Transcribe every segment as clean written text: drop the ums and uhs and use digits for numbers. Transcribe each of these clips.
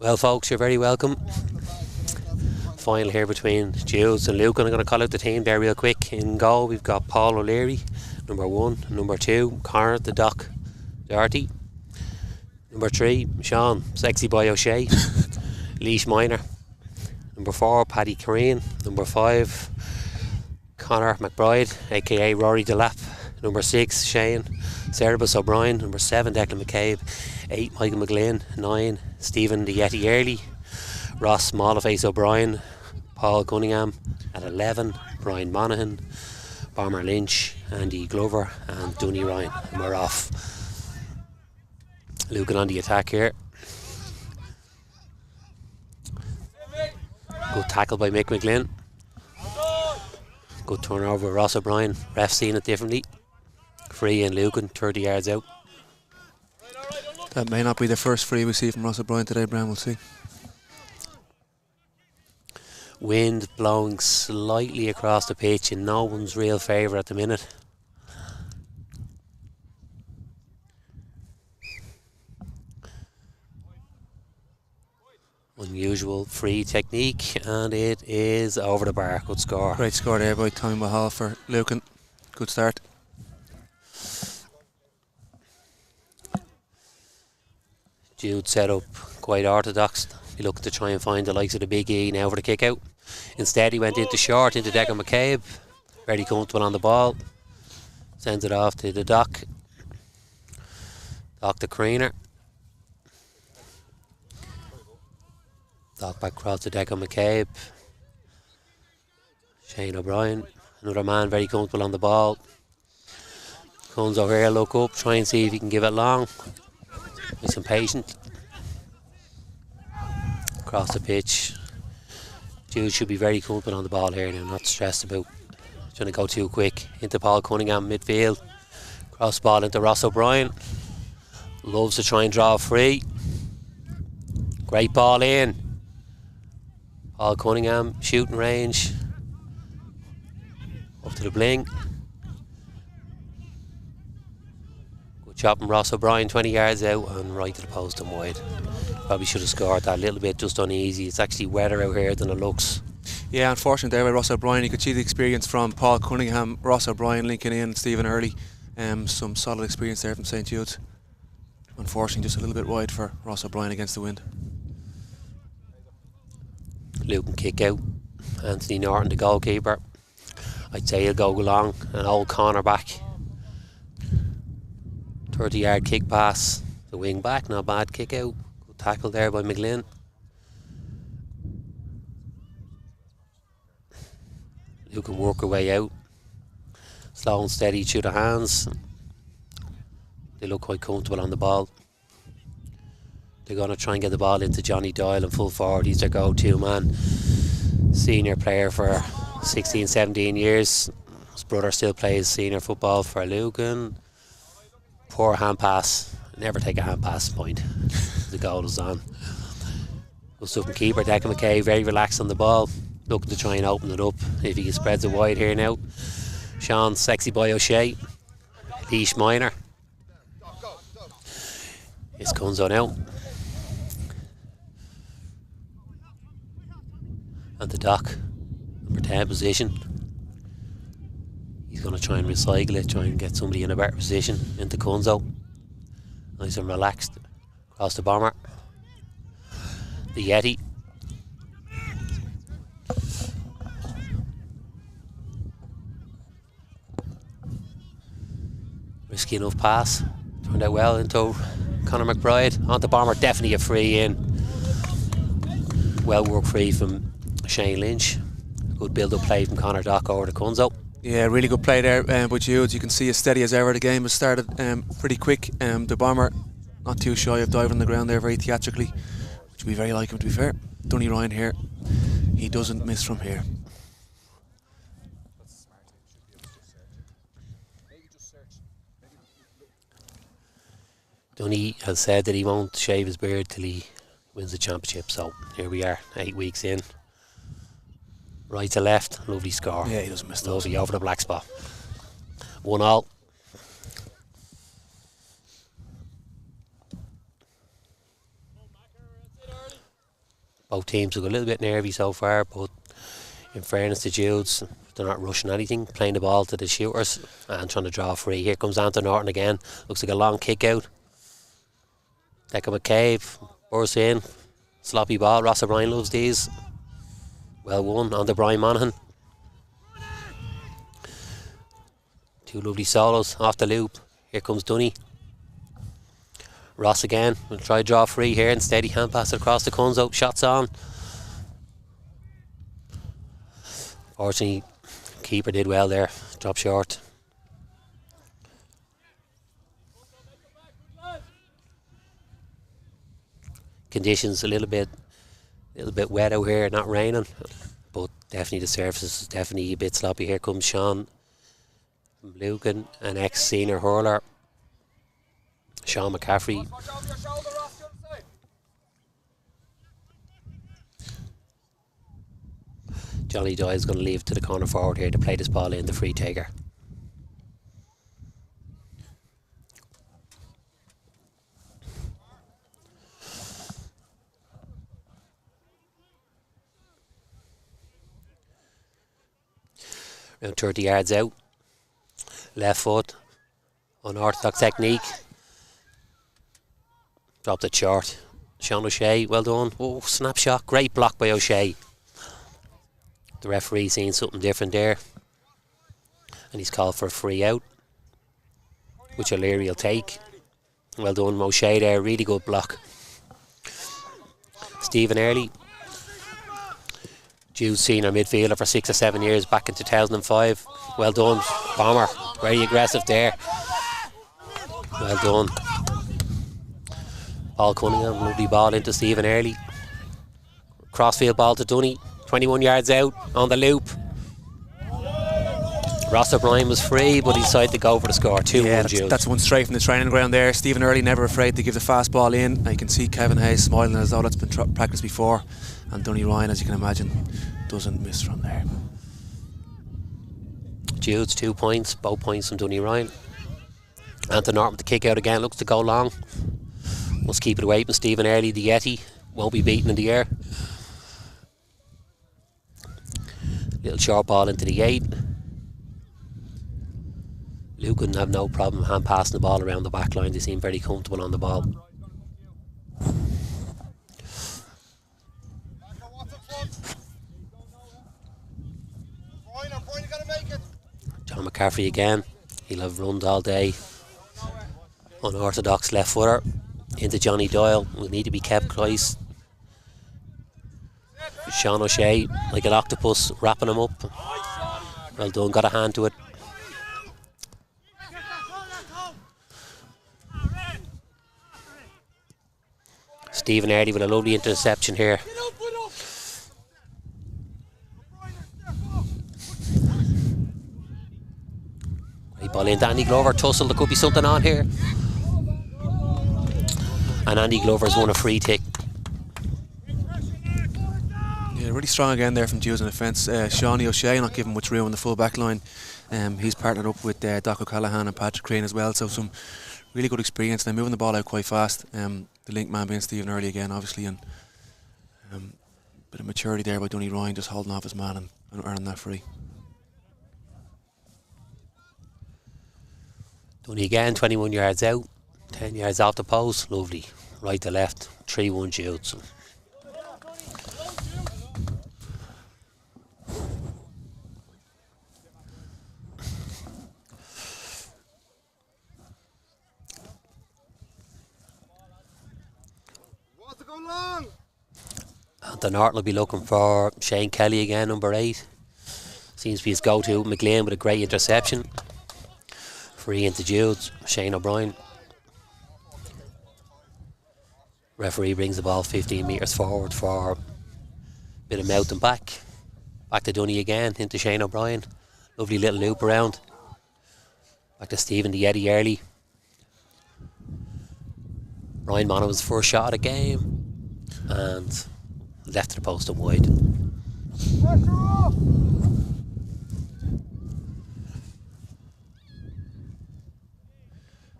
Well, folks, you're very welcome. Final here between Judes and Lucan. I'm going to call out the team there real quick. In goal, we've got Paul O'Leary, number 1. Number 2, Connor the Doc Doherty. Number 3, Sean, Sexy Boy O'Shea. Leash Minor. Number 4, Paddy Corrine. Number 5, Connor McBride, aka Rory Delap. Number 6, Shane Cerebus O'Brien. Number 7, Declan McCabe. 8, Michael McGlynn. 9, Stephen the Yeti Early. Ross Mallface O'Brien. Paul Cunningham. At 11, Brian Monaghan. Bomber Lynch, Andy Glover and Dooney Ryan. And we're off. Lucan on the attack here. Good tackle by Mick McGlynn. Good turnover with Ross O'Brien. Ref seeing it differently. Free in Lucan, 30 yards out. That may not be the first free we see from Ross O'Brien today, Brian, we'll see. Wind blowing slightly across the pitch in no one's real favour at the minute. Unusual free technique, and it is over the bar. Good score. Great score there by Tommy Mahal for Lucan. Good start. Jude set up quite orthodox. He looked to try and find the likes of the Big E now for the kick out. Instead he went into short, into Declan McCabe. Very comfortable on the ball. Sends it off to the Doc. Doc the Creener. Doc back across to Declan McCabe. Shane O'Brien. Another man very comfortable on the ball. Comes over here, look up, try and see if he can give it long. He's impatient. Across the pitch. Jude should be very comfortable on the ball here now, not stressed about trying to go too quick. Into Paul Cunningham midfield. Cross ball into Ross O'Brien. Loves to try and draw free. Great ball in. Paul Cunningham, shooting range. Up to the bling. Good shot from Ross O'Brien, 20 yards out and right to the post and wide. Probably should have scored that a little bit, just uneasy. It's actually wetter out here than it looks. Yeah, unfortunately there by Ross O'Brien. You could see the experience from Paul Cunningham, Ross O'Brien linking in, Stephen Early. Some solid experience there from St Jude's. Unfortunately just a little bit wide for Ross O'Brien against the wind. Lucan kick out. Anthony Norton, the goalkeeper. I'd say he'll go along. An old corner back. 30-yard kick pass. The wing back, not bad kick out. Good tackle there by McGlynn. Lucan work her way out. Slow and steady through the hands. They look quite comfortable on the ball. They're going to try and get the ball into Johnny Doyle and full forward. He's their go-to man. Senior player for 16, 17 years. His brother still plays senior football for Lucan. Poor hand pass. Never take a hand pass point. The goal is on. Good stuff from keeper Declan McKay, very relaxed on the ball. Looking to try and open it up. If he spreads it wide here now. Sean, Sexy Boy O'Shea. Leash Minor. It's Cunzo now. And the Doc, number 10 position. He's going to try and recycle it, try and get somebody in a better position into Cunzo. Nice and relaxed. Across the bomber. The Yeti. Risky enough pass. Turned out well into Conor McBride. On the bomber, definitely a free in. Well worked free from Shane Lynch. Good build-up play from Conor Dock over to Cunzo. Yeah, really good play there by Judes. You can see as steady as ever. The game has started pretty quick. The bomber not too shy of diving on the ground there very theatrically, which would be very like him to be fair. Dooney Ryan here. He doesn't miss from here. Dooney has said that he won't shave his beard till he wins the championship, so here we are, 8 weeks in. Right to left, lovely score. Yeah, he doesn't miss those. Lovely over the black spot. 1-1. Both teams look a little bit nervy so far, but in fairness to Judes, they're not rushing anything, playing the ball to the shooters and trying to draw free. Here comes Anton Norton again. Looks like a long kick out. Declan McCabe, bursts in. Sloppy ball. Ross O'Brien loves these. Well won on to Brian Monaghan. Two lovely solos off the loop. Here comes Dunny. Ross again. We'll try to draw free here. Instead, he hand pass it across the Cunzo. Shots on. Fortunately, keeper did well there. Drop short. Conditions a little bit wet out here. Not raining, but definitely the surface is definitely a bit sloppy. Here comes Sean from Lucan, an ex-senior hurler. Sean McCaffrey. Johnny Doyle's going to leave to the corner forward here to play this ball in, the free taker. Around 30 yards out. Left foot. Unorthodox technique. Dropped it short. Sean O'Shea, well done. Oh, snapshot. Great block by O'Shea. The referee seeing something different there. And he's called for a free out, which O'Leary will take. Well done, O'Shea there. Really good block. Stephen Early. Jude's senior midfielder for 6 or 7 years back in 2005. Well done, Bomber. Very aggressive there. Well done. Paul Cunningham, lovely ball into Stephen Early. Crossfield ball to Dunny. 21 yards out on the loop. Ross O'Brien was free, but he decided to go for the score. 2-1 that's one straight from the training ground there. Stephen Early never afraid to give the fast ball in. You can see Kevin Hayes smiling as though that's been practiced before. And Dunny Ryan, as you can imagine, doesn't miss from there. Jude's 2 points, both points from Dunny Ryan. Anton Norton to kick out again, looks to go long. Must keep it away from Stephen Early, the Yeti. Won't be beaten in the air. Little short ball into the 8. Lucan have no problem hand passing the ball around the back line. They seem very comfortable on the ball. John McCaffrey again. He'll have runs all day. Unorthodox left footer into Johnny Doyle. Will need to be kept close. Sean O'Shea, like an octopus, wrapping him up. Well done, got a hand to it. Stephen Early with a lovely interception here. Great ball into Andy Glover, tussle, there could be something on here. And Andy Glover's won a free kick. Really strong again there from Judes in defence. Shawnee O'Shea not giving much room on the full back line. He's partnered up with Doc O'Callaghan and Patrick Crane as well, so some really good experience. They're moving the ball out quite fast. The link man being Stephen Early again, obviously, and bit of maturity there by Dunny Ryan, just holding off his man and earning that free. Dunny again, 21 yards out, 10 yards off the post. Lovely. Right to left, 3-1 Judes. Anton Norton will be looking for Shane Kelly again, number 8. Seems to be his go-to. McLean with a great interception. Free into Judes. Shane O'Brien. Referee brings the ball 15 metres forward for a bit of mouth and back. Back to Dunny again, into Shane O'Brien. Lovely little loop around. Back to Stephen the Eddie Early. Ryan Monaghan's first shot of the game. And left to the post and wide.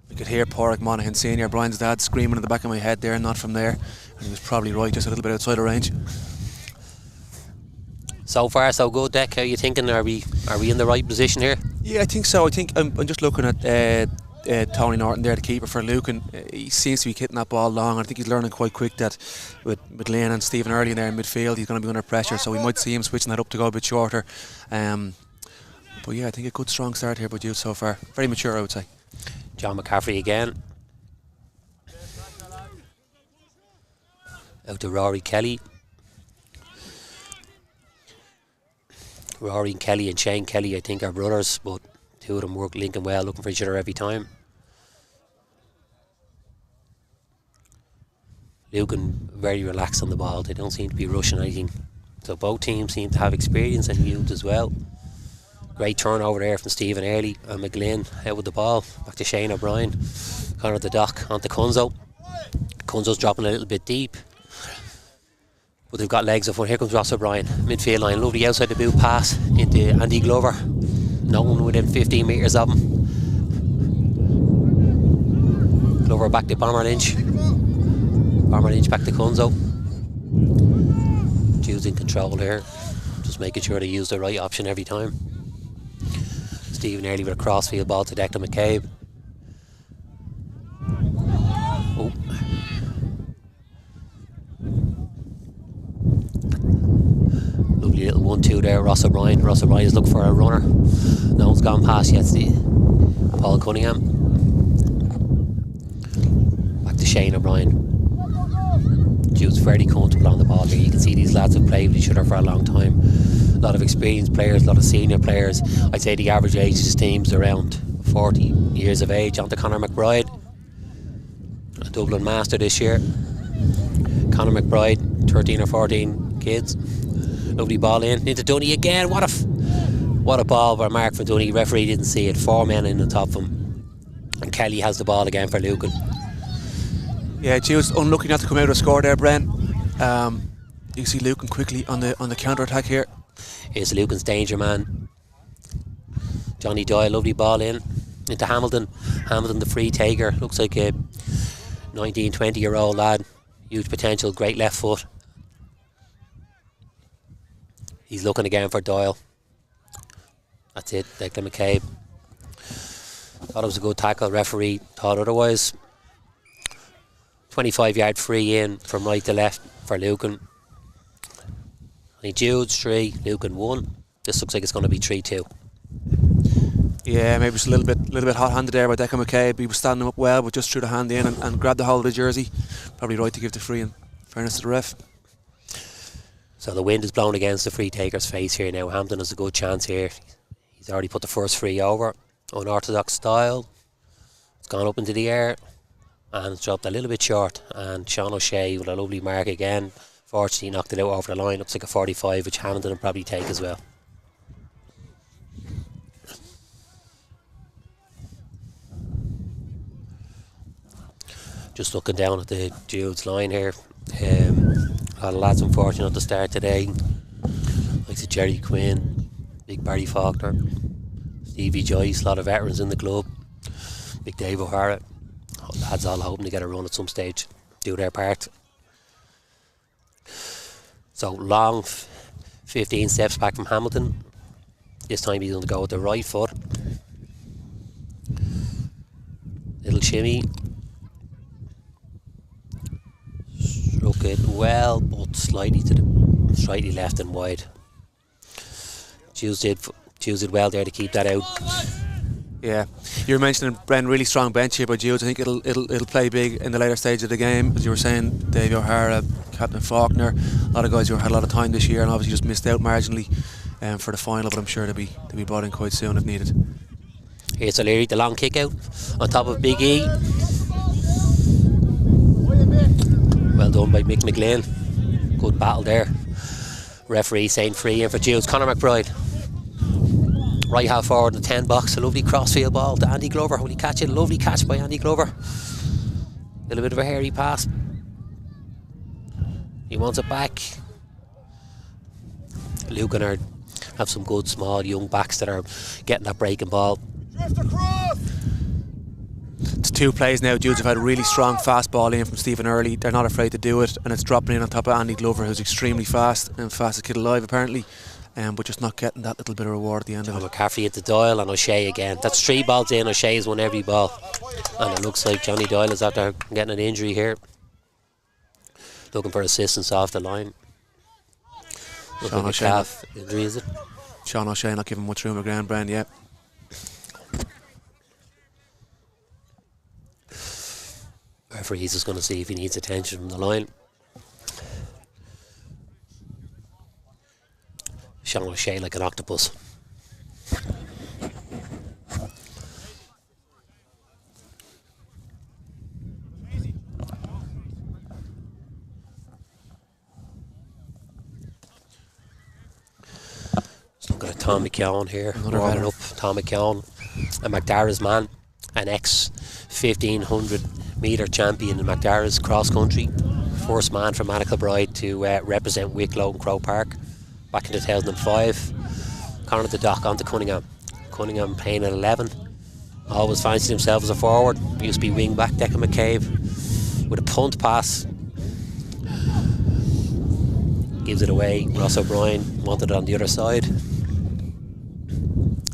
We could hear Porrick Monaghan Senior, Brian's dad, screaming in the back of my head there, not from there. He was probably right, just a little bit outside of range. So far, so good, Deck. How are you thinking? Are we in the right position here? Yeah, I think so. I think I'm just looking at Tony Norton there, the keeper for Lucan. He seems to be hitting that ball long. I think he's learning quite quick that with Lane and Stephen early in there in midfield, he's going to be under pressure. So we might see him switching that up to go a bit shorter. But yeah, I think a good strong start here by Jude so far. Very mature, I would say. John McCaffrey again. Out to Rory Kelly. Rory and Kelly and Shane Kelly, I think, are brothers, but two of them work linking well, looking for each other every time. Lucan very relaxed on the ball. They don't seem to be rushing anything. So both teams seem to have experience and youth as well. Great turnover there from Stephen Early and McGlynn out with the ball. Back to Shane O'Brien. Connor the Dock onto Cunzo. Cunzo's dropping a little bit deep, but they've got legs up front. Here comes Ross O'Brien, midfield line. Lovely outside the boot pass into Andy Glover. No one within 15 metres of him. Glover back to Bomber Lynch. Bomber Lynch back to Cunzo. Jude's in control here. Just making sure they use the right option every time. Stephen Early with a crossfield ball to Declan McCabe. Oh. Lovely little 1-2 there, Ross O'Brien. Ross O'Brien is looking for a runner. No one's gone past yet. Paul Cunningham. Back to Shane O'Brien. Jude's very comfortable on the ball here. You can see these lads have played with each other for a long time. A lot of experienced players, a lot of senior players. I'd say the average age of this team's around 40 years of age. On to Conor McBride, a Dublin master this year. Conor McBride, 13 or 14 kids. Lovely ball in into Dunny again. What a ball by Mark for Dunny. Referee didn't see it. 4 men in the top of him. And Kelly has the ball again for Lucan. Yeah, Jude's unlucky not to come out of score there, Bren. You see Lucan quickly on the counter attack here. Here's Lucan's danger man. Johnny Doyle, lovely ball in into Hamilton. Hamilton, the free taker. Looks like a 19, 20-year-old lad. Huge potential, great left foot. He's looking again for Doyle. That's it, Declan McCabe. Thought it was a good tackle. Referee thought otherwise. 25-yard free in from right to left for Lucan. I think Jude's 3, Lucan 1. This looks like it's going to be 3-2. Yeah, maybe it's a little bit hot-handed there by Declan McCabe. He was standing up well, but just threw the hand in and grabbed the hold of the jersey. Probably right to give the free in fairness to the ref. So the wind is blowing against the free taker's face here now. Hampton has a good chance here. He's already put the first free over. Unorthodox style. It's gone up into the air and it's dropped a little bit short. And Sean O'Shea with a lovely mark again. Fortunately knocked it out over the line. Looks like a 45, which Hamilton will probably take as well. Just looking down at the Jude's line here. A lot of lads unfortunate at the start today. Like Jerry Quinn, Big Barry Faulkner, Stevie Joyce, a lot of veterans in the club. Big Dave O'Hara. Lads all hoping to get a run at some stage, do their part. So long 15 steps back from Hamilton. This time he's going to go with the right foot. Little shimmy. Struck it well, but slightly left and wide. Judes did well there to keep that out. Yeah, you were mentioning Bren, really strong bench here by Judes. I think it'll play big in the later stage of the game, as you were saying. Dave O'Hara, Captain Faulkner, a lot of guys who had a lot of time this year and obviously just missed out marginally for the final, but I'm sure they'll be brought in quite soon if needed. Here's O'Leary, the long kick out on top of Big E. Well done by Mick McLean. Good battle there. Referee saying free in for Judes. Conor McBride. Right half forward in the 10 box. A lovely crossfield ball to Andy Glover. Will he catch it? Lovely catch by Andy Glover. A little bit of a hairy pass. He wants it back. Lucan have some good small young backs that are getting that breaking ball. It's two plays now. Judes have had a really strong fast ball in from Stephen Early. They're not afraid to do it, and it's dropping in on top of Andy Glover, who's extremely fast and fastest kid alive apparently, but just not getting that little bit of reward at the end of it. McCaffrey at the Doyle and O'Shea again. That's 3 balls in. O'Shea's won every ball, and it looks like Johnny Doyle is out there getting an injury here. Looking for assistance off the line. Sean O'Shea, calf injury, is it? Sean O'Shea not giving much room to ground, Brand, yeah. Referee's just going to see if he needs attention from the line. Sean O'Shea like an octopus. Let's look at Tom McKeown here. Warming up. Tom McKeown, a McDara's man, an ex-1500 metre champion in McDara's cross country. First man from Annakilbride to represent Wicklow and Croke Park back in 2005. Conor the Dock on to Cunningham. Cunningham playing at 11. Always fancied himself as a forward. Used to be wing back. Declan McCabe with a punt pass. Gives it away. Ross O'Brien wanted it on the other side.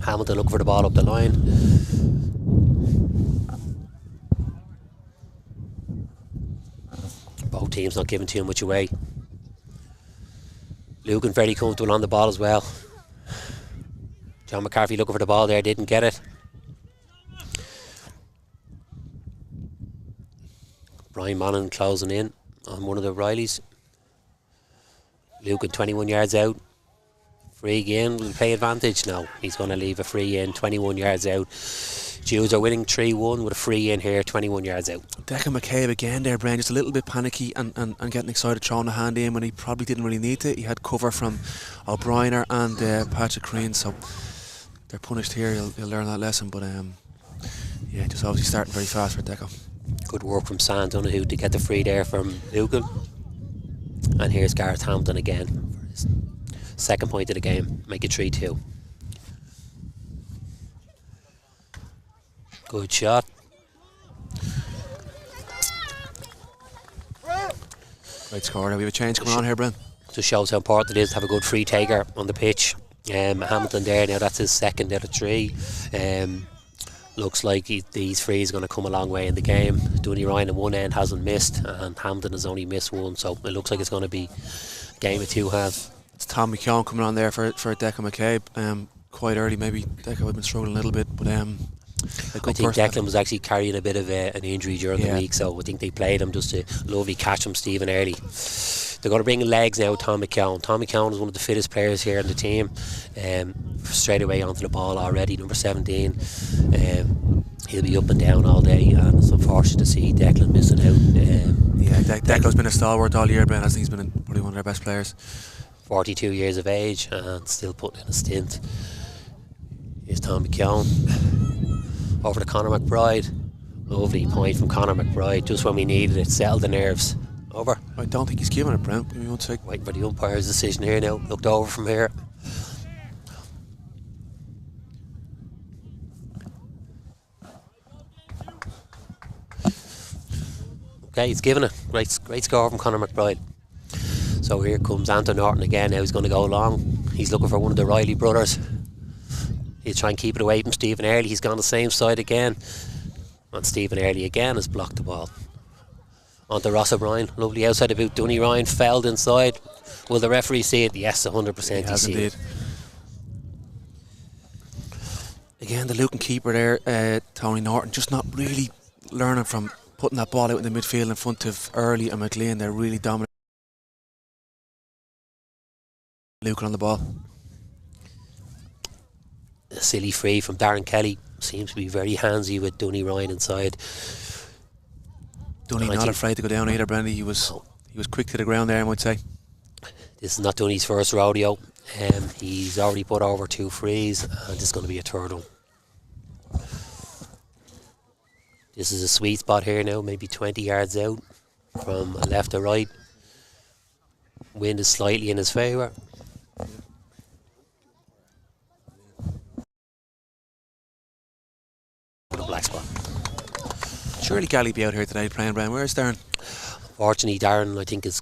Hamilton looking for the ball up the line. Both teams not giving too much away. Lucan very comfortable on the ball as well. John McCarthy looking for the ball there, didn't get it. Brian Monaghan closing in on one of the Rileys. Lucan 21 yards out. Free in, will play advantage? No, he's going to leave a free in, 21 yards out. Judes are winning 3-1 with a free in here, 21 yards out. Declan McCabe again there, Brian, just a little bit panicky and getting excited, throwing a hand in when he probably didn't really need to. He had cover from O'Brien and Patrick Crean, so they're punished here. He'll learn that lesson, but yeah, just obviously starting very fast for Deco. Good work from Sam Donoghue to get the free there from Lucan. And here's Gareth Hampton again for his second point of the game, make it 3-2. Good shot. Great score. We have a change coming on here, Brent. Just shows how important it is to have a good free taker on the pitch. Hamilton there now, that's his second out of 3. Looks like these frees are going to come a long way in the game. Dooney Ryan on one end hasn't missed, and Hamilton has only missed one, so it looks like it's going to be a game of 2 halves. It's Tom McKeown coming on there for Declan McCabe. Quite early, maybe Declan had been struggling a little bit, but I think Declan was actually carrying a bit of an injury during the week, so I think they played him just to lovely catch him, Stephen Early. They're going to bring in legs now, Tom McKeown. Tom McKeown is one of the fittest players here in the team. Straight away onto the ball already, number 17. He'll be up and down all day, and it's unfortunate to see Declan missing out. Declan's been a stalwart all year, Ben. I think he's been probably one of their best players. 42 years of age and still putting in a stint. Here's Tom McKeown over to Conor McBride. Lovely point from Conor McBride, just when we needed it, settled the nerves. Over. I don't think he's given it, Brent. Give me 1 sec. Waiting for the umpire's decision here now. Looked over from here. Okay, he's given it. Great score from Conor McBride. So here comes Anton Norton again. Now he's going to go long. He's looking for one of the Riley brothers. He'll try and keep it away from Stephen Early. He's gone the same side again. And Stephen Early again has blocked the ball. On to Ross O'Brien. Lovely outside the boot. Dooney Ryan fouled inside. Will the referee see it? Yes, 100% he has see indeed. it. Again, the Lucan keeper there, Tony Norton, just not really learning from putting that ball out in the midfield in front of Early and McLean. They're really dominant. Lucan on the ball. A silly free from Darren Kelly. Seems to be very handsy with Dooney Ryan inside. Dooney not afraid to go down either, Brandy. He was quick to the ground there, I might say. This is not Dooney's first rodeo. He's already put over 2 frees, and this is going to be a third one. This is a sweet spot here now, maybe 20 yards out from left to right. Wind is slightly in his favour. A black spot. Surely Gally be out here today playing, Brian. Where's Darren? Fortunately, Darren, I think, is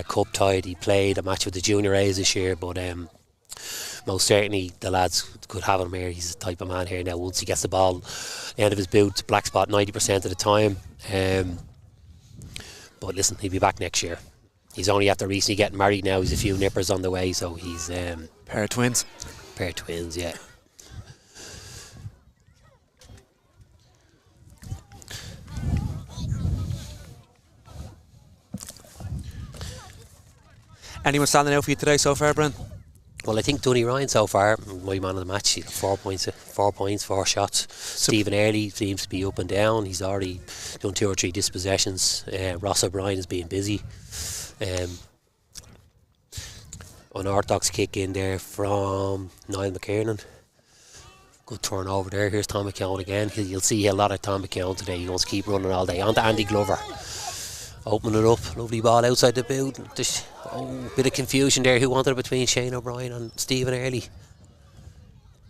cup tied. He played a match with the junior A's this year, but most certainly the lads could have him here. He's the type of man here now. Once he gets the ball out of his boot, black spot 90% of the time. But listen, he'll be back next year. He's only after recently getting married now. He's a few nippers on the way, so he's pair of twins. Pair of twins, yeah. Anyone standing out for you today so far, Brian? Well, I think Donny Ryan so far, my man of the match. He's got 4 points, 4 shots. Stephen Early seems to be up and down. He's already done 2 or 3 dispossessions. Ross O'Brien is being busy. Unorthodox kick in there from Niall McKiernan. Good turnover there. Here's Tom McKeown again. You'll see a lot of Tom McKeown today. He wants to keep running all day. On to Andy Glover. Open it up. Lovely ball outside the boot. Bit of confusion there. Who wanted it between Shane O'Brien and Stephen Early?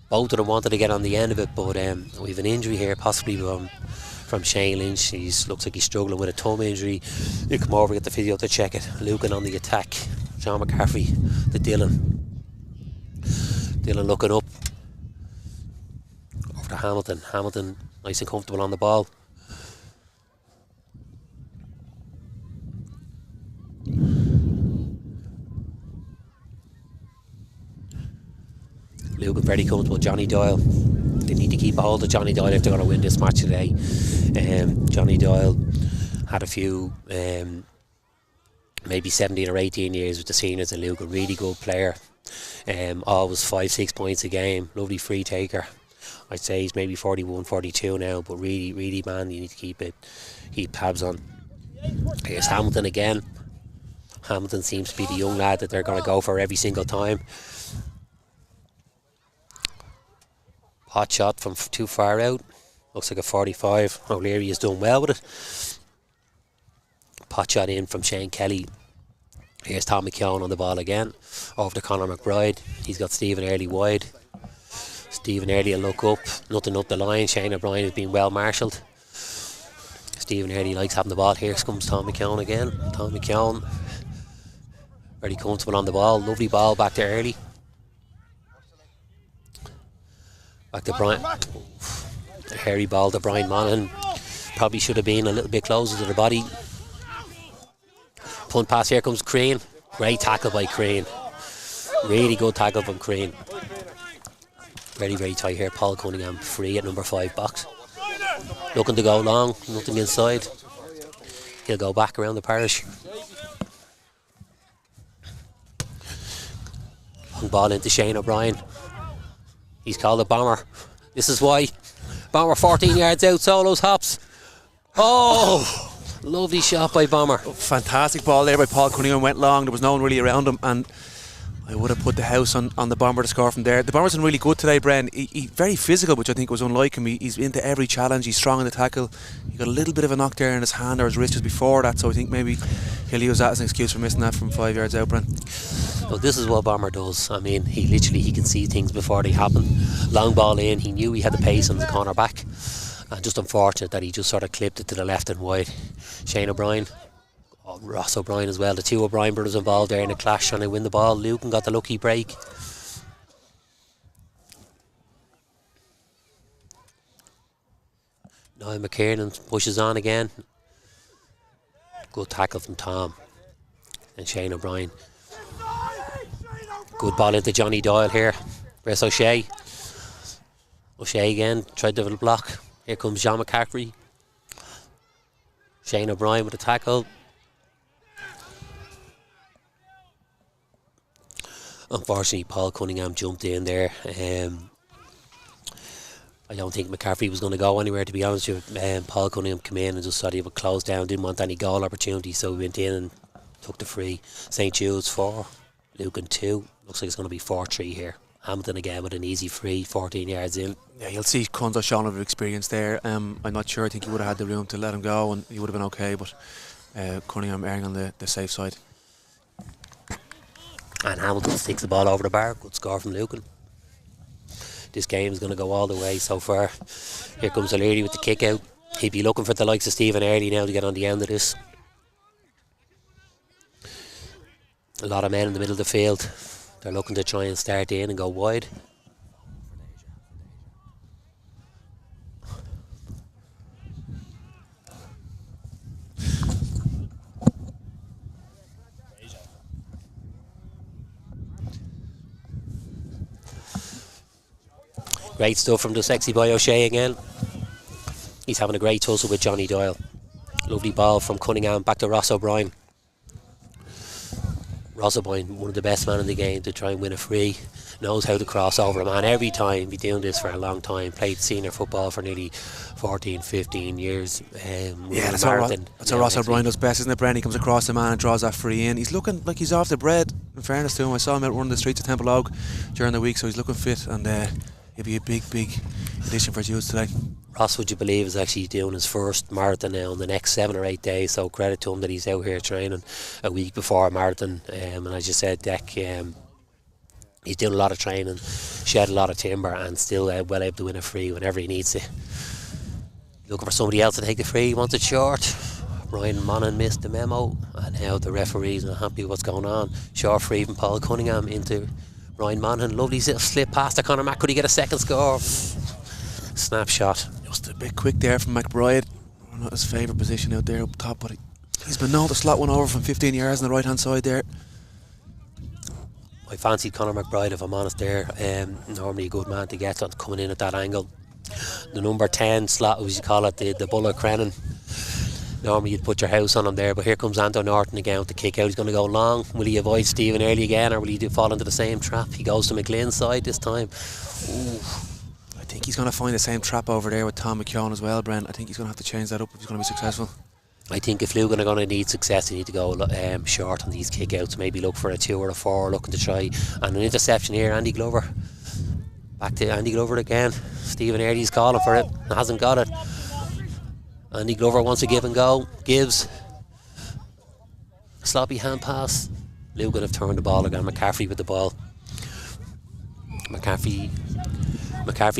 Both of them wanted to get on the end of it, but we've an injury here, possibly from Shane Lynch. He looks like he's struggling with a thumb injury. You come over, get the physio to check it. Lucan on the attack. John McCaffrey to Dylan. Dylan looking up. Over to Hamilton. Hamilton nice and comfortable on the ball. Lucan very comfortable. Johnny Doyle. They need to keep a hold of Johnny Doyle if they're going to win this match today. Johnny Doyle had a few, maybe 17 or 18 years with the seniors in Lucan. Really good player. Always 5-6 points a game. Lovely free taker. I'd say he's maybe 41, 42 now, but really, man, you need to keep tabs on. Here's Hamilton again. Hamilton seems to be the young lad that they're going to go for every single time. Hot shot from too far out. Looks like a 45. O'Leary has done well with it. Pot shot in from Shane Kelly. Here's Tom McKeown on the ball again. Over to Conor McBride. He's got Stephen Early wide. Stephen Early will look up. Nothing up the line. Shane O'Brien has been well marshalled. Stephen Early likes having the ball. Here comes Tom McKeown again. Tom McKeown very comfortable on the ball. Lovely ball back to Early. Back to Brian. A hairy ball to Brian Monaghan. Probably should have been a little bit closer to the body. Punt pass. Here comes Crane. Great tackle by Crane. Really good tackle from Crane. Very, very tight here. Paul Cunningham free at number 5 box. Looking to go long. Nothing inside. He'll go back around the parish. Long ball into Shane O'Brien. He's called a bomber. This is why. Bomber 14 yards out, solos, hops. Oh, lovely shot by Bomber. Fantastic ball there by Paul Cunningham. Went long. There was no one really around him, and I would have put the house on the Bomber to score from there. The Bomber's been really good today, Bren. He very physical, which I think was unlike him. He's into every challenge. He's strong in the tackle. He got a little bit of a knock there in his hand or his wrist just before that, so I think maybe he'll use that as an excuse for missing that from 5 yards out, Bren. Well, this is what Bomber does. I mean, he can see things before they happen. Long ball in. He knew he had the pace on the corner back, and just unfortunate that he just sort of clipped it to the left and wide. Shane O'Brien. Ross O'Brien as well. The 2 O'Brien brothers involved there in a clash trying to win the ball. Lucan got the lucky break. Niall McKiernan pushes on again. Good tackle from Tom and Shane O'Brien. Good ball into Johnny Doyle here. Where's O'Shea? O'Shea again, tried to block. Here comes John McCaffrey. Shane O'Brien with a tackle. Unfortunately, Paul Cunningham jumped in there. I don't think McCaffrey was going to go anywhere, to be honest with you. Paul Cunningham came in and just thought he would close down, didn't want any goal opportunity, so he went in and took the free. St. Jude's 4, Lucan 2. Looks like it's going to be 4-3 here. Hamilton again with an easy free, 14 yards in. Yeah, you'll see Cunningham showing a bit of experience there. I'm not sure. I think he would have had the room to let him go and he would have been okay, but Cunningham erring on the safe side. And Hamilton sticks the ball over the bar. Good score from Lucan. This game is going to go all the way so far. Here comes O'Leary with the kick out. He'd be looking for the likes of Stephen Early now to get on the end of this. A lot of men in the middle of the field. They're looking to try and start in and go wide. Great stuff from the sexy boy O'Shea again. He's having a great tussle with Johnny Doyle. Lovely ball from Cunningham back to Ross O'Brien. Ross O'Brien, one of the best men in the game to try and win a free. Knows how to cross over a man every time. Been doing this for a long time. Played senior football for nearly 14, 15 years. That's how Ross O'Brien does best, isn't it, Brendan? He comes across the man and draws that free in. He's looking like he's off the bread, in fairness to him. I saw him out running the streets of Temple Oak during the week, so he's looking fit, and he'll be a big addition for Judes today. Ross, would you believe, is actually doing his first marathon now in the next 7 or 8 days, so credit to him that he's out here training a week before a marathon. And as you said, Deck, he's doing a lot of training, shed a lot of timber, and still well able to win a free whenever he needs to. Looking for somebody else to take the free, he wants it short. Brian Monaghan missed the memo, and now the referee's not happy with what's going on. Short free from Paul Cunningham into Ryan Monaghan. Lovely slip past to Conor Mack. Could he get a second score? Snapshot. Just a bit quick there from McBride. Not his favourite position out there up top, but he's been known to slot one over from 15 yards on the right hand side there. I fancied Conor McBride, if I'm honest there. Normally a good man to get on coming in at that angle. The number 10 slot, as you call it, the Bullock Crennan. Normally you'd put your house on him there, but here comes Anton Norton again with the kick out. He's going to go long. Will he avoid Stephen Early again, or will he fall into the same trap? He goes to McGlynn's side this time. Ooh. I think he's going to find the same trap over there with Tom McKeown as well, Brent. I think he's going to have to change that up if he's going to be successful. I think if Lucan are going to need success, they need to go short on these kick-outs. Maybe look for a 2 or a 4, looking to try. And an interception here, Andy Glover. Back to Andy Glover again. Stephen Early's calling for it, hasn't got it. Andy Glover wants a give and go. Gives. Sloppy hand pass. Lucan have turned the ball again. McCaffrey with the ball. McCaffrey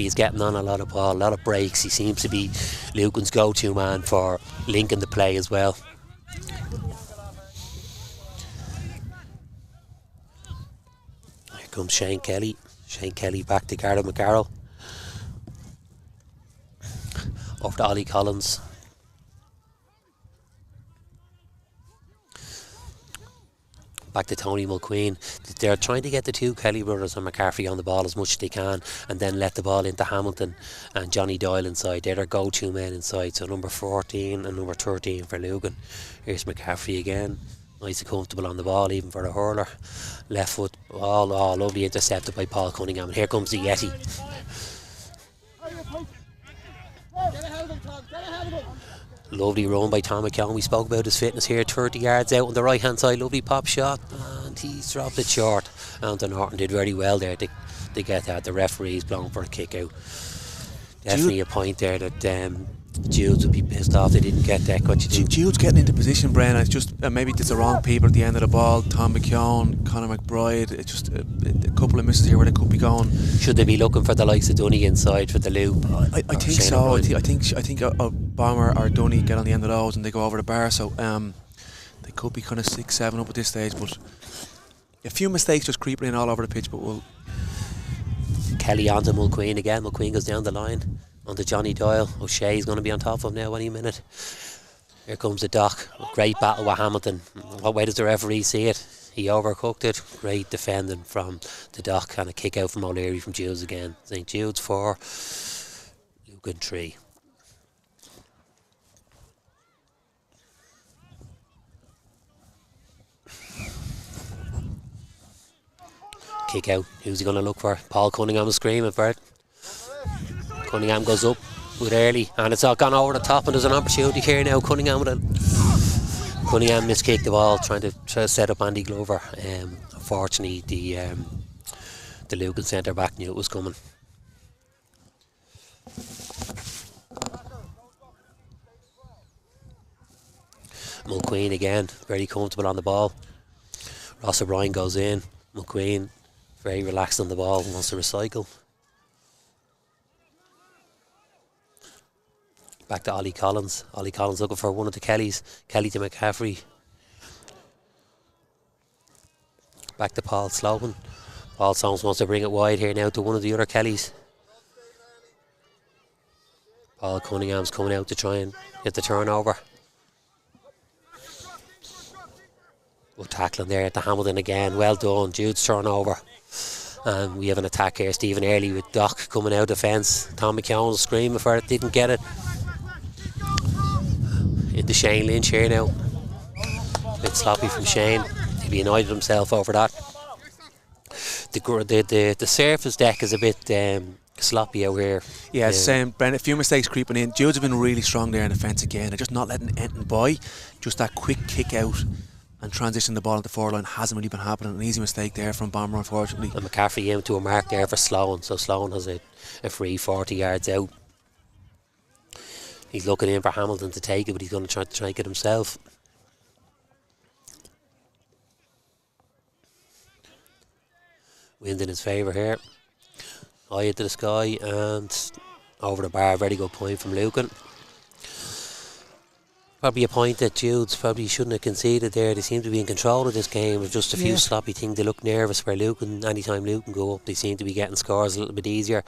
is getting on a lot of ball, a lot of breaks. He seems to be Lucan's go-to man for linking the play as well. Here comes Shane Kelly. Shane Kelly back to Gareth McGarrell. Over to Ollie Collins. Back to Tony Mulqueen. They're trying to get the two Kelly brothers and McCaffrey on the ball as much as they can, and then let the ball into Hamilton and Johnny Doyle inside. They're their go-to men inside, so number 14 and number 13 for Lucan. Here's McCaffrey again, nice and comfortable on the ball, even for the hurler. Left foot, lovely intercepted by Paul Cunningham, and here comes the Yeti. Lovely run by Tom McKeown. We spoke about his fitness here. 30 yards out on the right hand side. Lovely pop shot, and he's dropped it short. Anton Norton did very well there to get that. The referee's blown for a kick out. Definitely a point there that Judes would be pissed off they didn't get that. What you do? Judes getting into position, Brian. It's just maybe it's the wrong people at the end of the ball. Tom McKeown, Conor McBride. It's just a couple of misses here where they could be going. Should they be looking for the likes of Dunny inside for the loop? I think so. I think a Bomber or Dunny get on the end of those and they go over the bar. So they could be kind of 6-7 up at this stage, but a few mistakes just creeping in all over the pitch. But we'll. Kelly onto Mulqueen again. Mulqueen goes down the line onto Johnny Doyle. O'Shea's going to be on top of him now any minute. Here comes the Doc. Great battle with Hamilton. What way does the referee see it? He overcooked it. Great defending from the Doc, and a kick out from O'Leary from Judes again. St. Jude's 4, Lucan 3. Kick out. Who's he going to look for? Paul Cunningham is screaming for it. Cunningham goes up with Early, and it's all gone over the top, and there's an opportunity here now. Cunningham miskicked the ball, trying to set up Andy Glover. Unfortunately, the Lucan centre back knew it was coming. Mulqueen again, very comfortable on the ball. Ross O'Brien goes in. Mulqueen very relaxed on the ball, wants to recycle. Back to Ollie Collins. Ollie Collins looking for one of the Kellys. Kelly to McCaffrey. Back to Paul Sloan. Paul Sloan wants to bring it wide here now to one of the other Kellys. Paul Cunningham's coming out to try and get the turnover. Good tackling there at the Hamilton again. Well done. Jude's turnover. And we have an attack here. Stephen Early with Doc coming out defence. Tom McKeown screaming for it. Didn't get it. Into Shane Lynch here now. Bit sloppy from Shane. He'll be annoyed with himself over that. The surface deck is a bit sloppy out here. Yeah, same. Brendan, a few mistakes creeping in. Judes have been really strong there in defence again. They're just not letting anything by. Just that quick kick out and transition the ball into the forward line hasn't really been happening. An easy mistake there from Bomber, unfortunately. And McCaffrey into a mark there for Sloan. So Sloan has a free 40 yards out. He's looking in for Hamilton to take it, but he's going to try to take it himself. Wind in his favour here. High into the sky and over the bar. Very good point from Lucan. Probably a point that Judes probably shouldn't have conceded there. They seem to be in control of this game with just a few sloppy things. They look nervous where Lucan, anytime Lucan go up, they seem to be getting scores a little bit easier.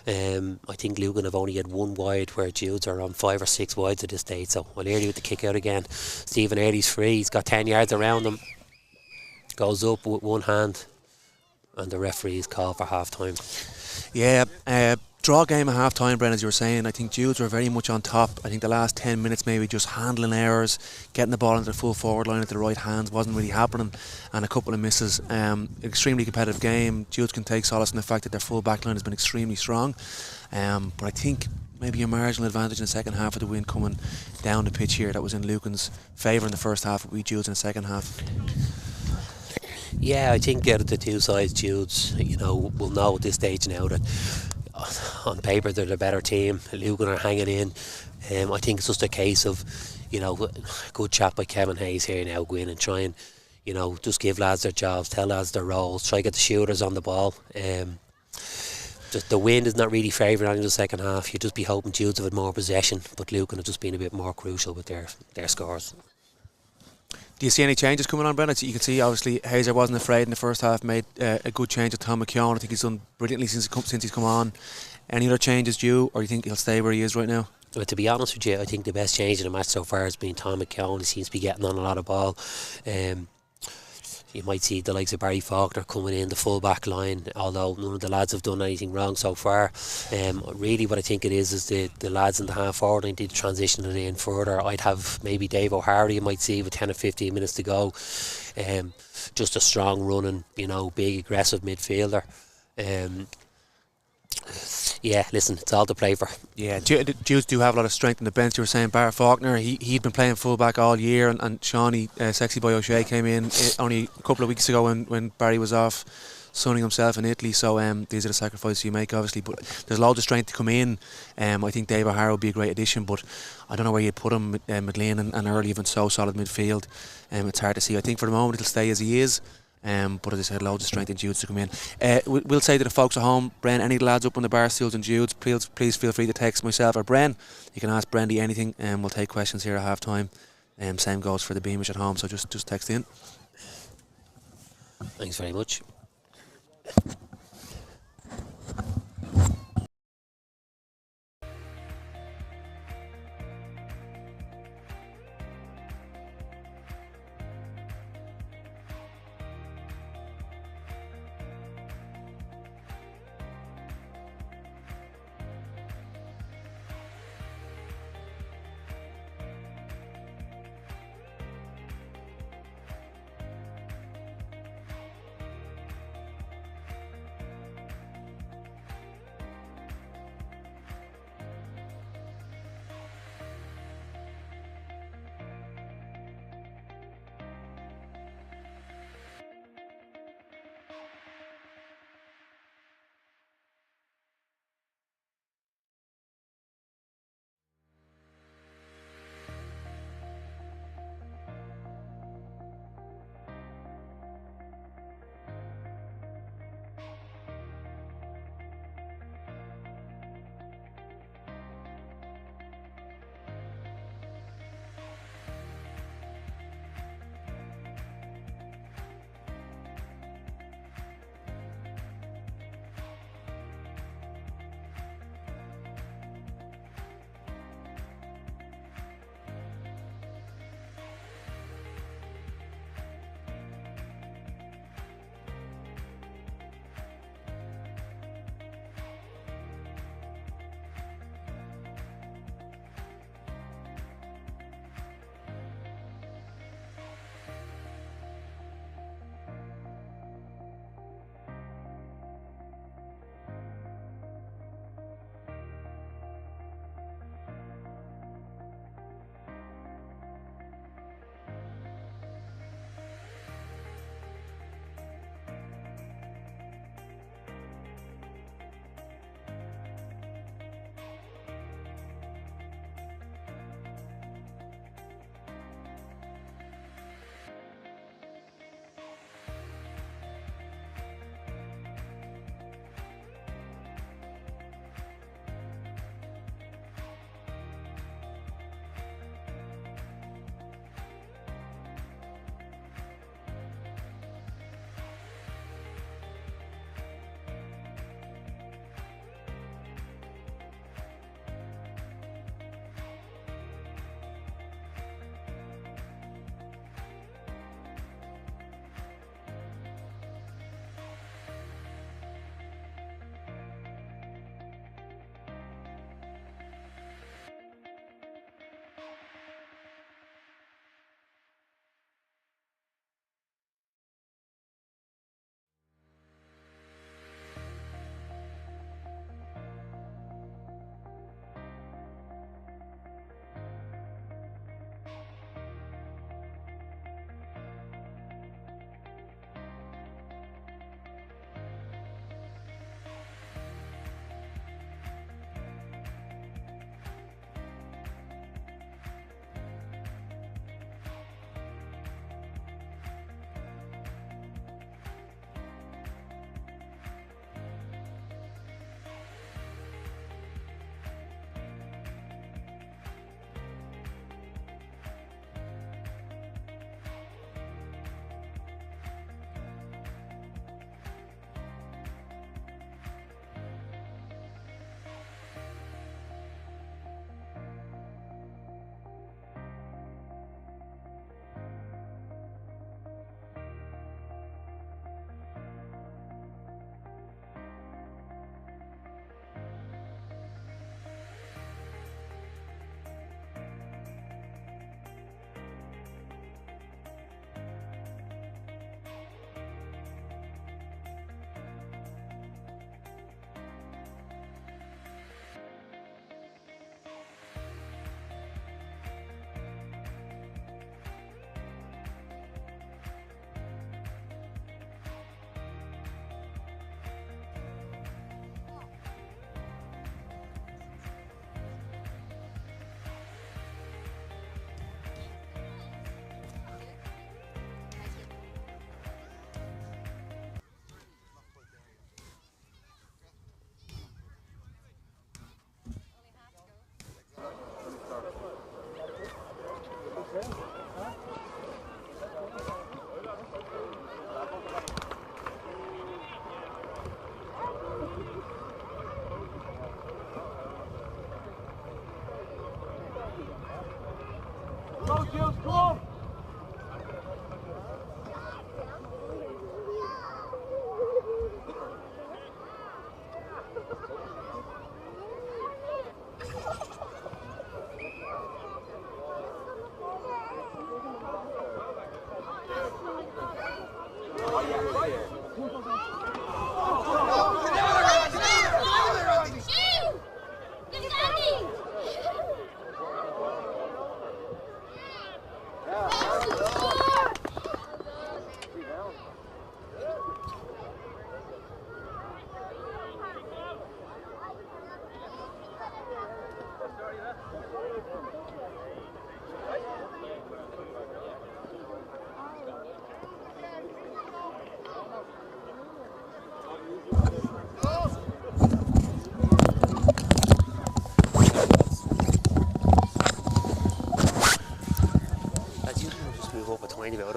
I think Lucan have only had one wide where Judes are on 5 or 6 wides at this stage. So Early with the kick out again. Stephen Early's free. He's got 10 yards around him. Goes up with one hand. And the referee's call for half time. Yeah, draw game at half time, Brendan, as you were saying. I think Judes were very much on top. I think the last 10 minutes maybe just handling errors, getting the ball into the full forward line at the right hands wasn't really happening, and a couple of misses. Extremely competitive game. Judes can take solace in the fact that their full back line has been extremely strong, but I think maybe a marginal advantage in the second half of the win coming down the pitch here that was in Lucan's favour in the first half, with Judes in the second half. Yeah, I think out of the two sides, Judes, will know at this stage now that on paper they're the better team. Lucan are hanging in. I think it's just a case of, a good chat by Kevin Hayes here now, go in and try and, just give lads their jobs, tell lads their roles, try to get the shooters on the ball. The wind is not really favouring on in the second half. You'd just be hoping Judes have had more possession, but Lucan have just been a bit more crucial with their scores. Do you see any changes coming on, Brendan? You can see obviously Hazer wasn't afraid in the first half, made a good change with Tom McKeown. I think he's done brilliantly since he's come on. Any other changes due, or do you think he'll stay where he is right now? Well, to be honest with you, I think the best change in the match so far has been Tom McKeown. He seems to be getting on a lot of ball. You might see the likes of Barry Faulkner coming in the full back line, although none of the lads have done anything wrong so far. Really what I think it is the lads in the half forward line did transition it in further. I'd have maybe Dave O'Hara, you might see, with 10 or 15 minutes to go. Just a strong running, big aggressive midfielder. Yeah, listen, it's all to play for. Yeah, Judes do have a lot of strength in the bench. You were saying Barry Faulkner, he'd been playing full back all year, and Shawnee, Sexy Boy O'Shea, came in only a couple of weeks ago when Barry was off sunning himself in Italy. So these are the sacrifices you make, obviously, but there's loads of strength to come in. I think Dave O'Hara would be a great addition, but I don't know where you'd put him. McLean and Early have been so solid midfield. It's hard to see. I think for the moment it'll stay as he is. But as I said, loads of strength in Judes to come in. We'll say to the folks at home, Bren, any of the lads up on the bar stools and Judes, please feel free to text myself or Bren. You can ask Brendy anything, and we'll take questions here at half time. Same goes for the Beamish at home, so just text in. Thanks very much.